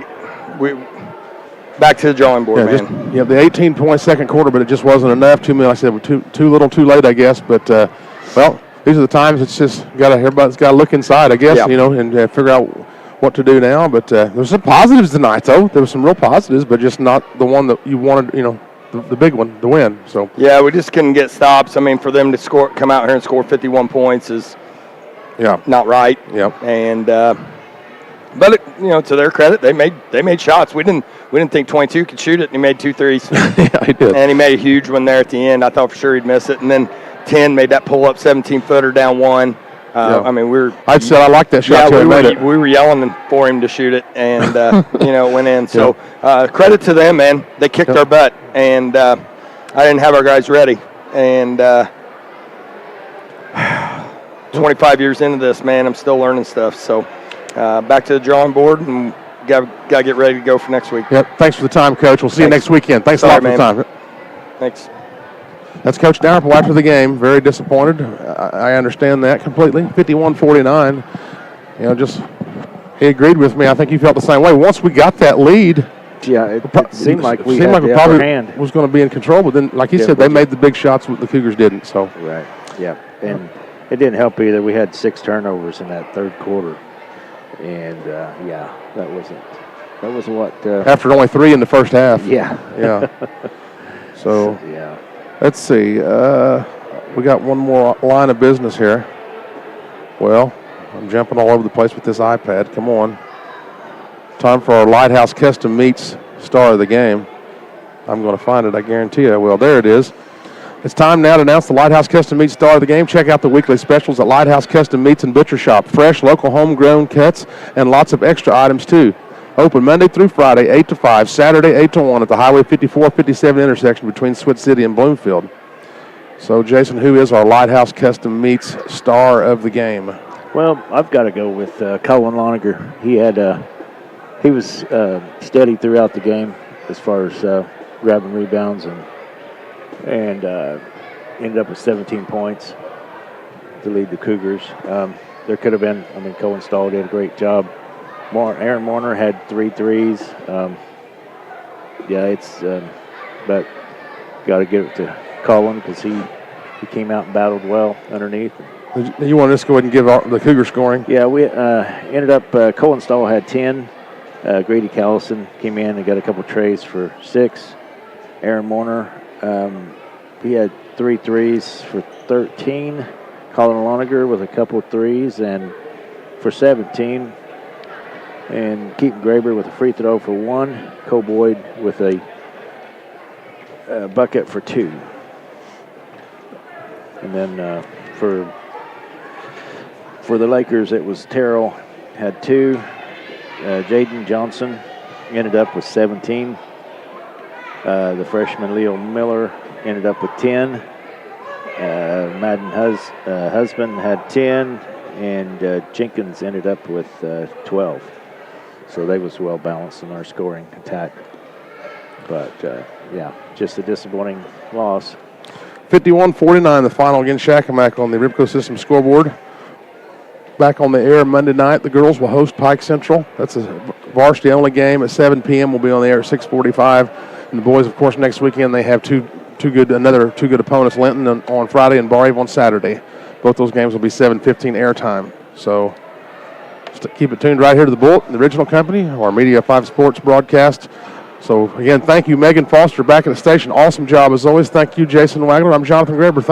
[SPEAKER 8] back to the drawing board, man.
[SPEAKER 1] The 18-point second quarter, but it just wasn't enough. Too many, like I said, too little, too late, I guess. But, these are the times it's just everybody's got to look inside, I guess, and figure out what to do now. But there's some positives tonight, though. There were some real positives, but just not the one that you wanted, the big one, the win. So
[SPEAKER 8] yeah, we just couldn't get stops. I mean, for them to come out here and score 51 points is not right.
[SPEAKER 1] Yeah.
[SPEAKER 8] And but to their credit, they made shots. We didn't think 22 could shoot it, and he made 2 threes.
[SPEAKER 1] Yeah, he did.
[SPEAKER 8] And he made a huge one there at the end. I thought for sure he'd miss it, and then 10 made that pull up 17-footer down 1. I mean,
[SPEAKER 1] I'd say I like that shot.
[SPEAKER 8] Yeah, we were yelling for him to shoot it, and it went in. So credit to them, man. They kicked our butt, and I didn't have our guys ready. And 25 years into this, man, I'm still learning stuff. So back to the drawing board, and got to get ready to go for next week.
[SPEAKER 1] Yep. Thanks for the time, Coach. We'll see you next weekend. Thanks a lot for the time.
[SPEAKER 8] Thanks.
[SPEAKER 1] That's Coach Dalrymple after the game. Very disappointed. I understand that completely. 51-49. He agreed with me. I think he felt the same way. Once we got that lead,
[SPEAKER 3] it seemed like we probably
[SPEAKER 1] was going to be in control. But then, like he said, they made the big shots. The Cougars didn't. So
[SPEAKER 3] right. Yeah, and it didn't help either. We had 6 turnovers in that third quarter, and that wasn't what.
[SPEAKER 1] After only 3 in the first half.
[SPEAKER 3] Yeah.
[SPEAKER 1] So let's see. We got one more line of business here. Well, I'm jumping all over the place with this iPad. Come on. Time for our Lighthouse Custom Meats star of the game. I'm going to find it, I guarantee you I will. There it is. It's time now to announce the Lighthouse Custom Meats star of the game. Check out the weekly specials at Lighthouse Custom Meats and Butcher Shop. Fresh, local, homegrown cuts and lots of extra items, too. Open Monday through Friday, 8 to 5, Saturday, 8 to 1 at the Highway 54-57 intersection between Switz City and Bloomfield. So, Jason, who is our Lighthouse Custom Meats star of the game?
[SPEAKER 3] Well, I've got to go with Colin Loniger. He was steady throughout the game as far as grabbing rebounds and ended up with 17 points to lead the Cougars. There could have been, Cohen Stahl did a great job. Aaron Warner had 3 threes. But got to give it to Cullen because he came out and battled well underneath.
[SPEAKER 1] You want to just go ahead and give the Cougar scoring?
[SPEAKER 3] Yeah, we ended up, Cullen Stahl had 10. Grady Callison came in and got a couple trays for 6. Aaron Warner, he had 3 threes for 13. Colin Loniger with a couple of threes and for 17. And Keaton Graber with a free throw for 1. Cole Boyd with a bucket for 2. And then for the Lakers, it was Terrell had 2. Jaden Johnson ended up with 17. The freshman Leo Miller ended up with 10. Madden Husband had 10, and Jenkins ended up with 12. So they was well balanced in our scoring attack. But just a disappointing loss.
[SPEAKER 1] 51-49, the final against Shakamak on the Ribco System scoreboard. Back on the air Monday night, the girls will host Pike Central. That's a varsity-only game at 7 p.m. We'll be on the air at 6:45. And the boys, of course, next weekend they have two good opponents, Linton on Friday and Bar Eve on Saturday. Both those games will be 7:15 airtime. So just keep it tuned right here to the Bullet, the original company, our Media 5 Sports broadcast. So, again, thank you, Megan Foster, back at the station. Awesome job, as always. Thank you, Jason Wagner. I'm Jonathan Graber. Thanks.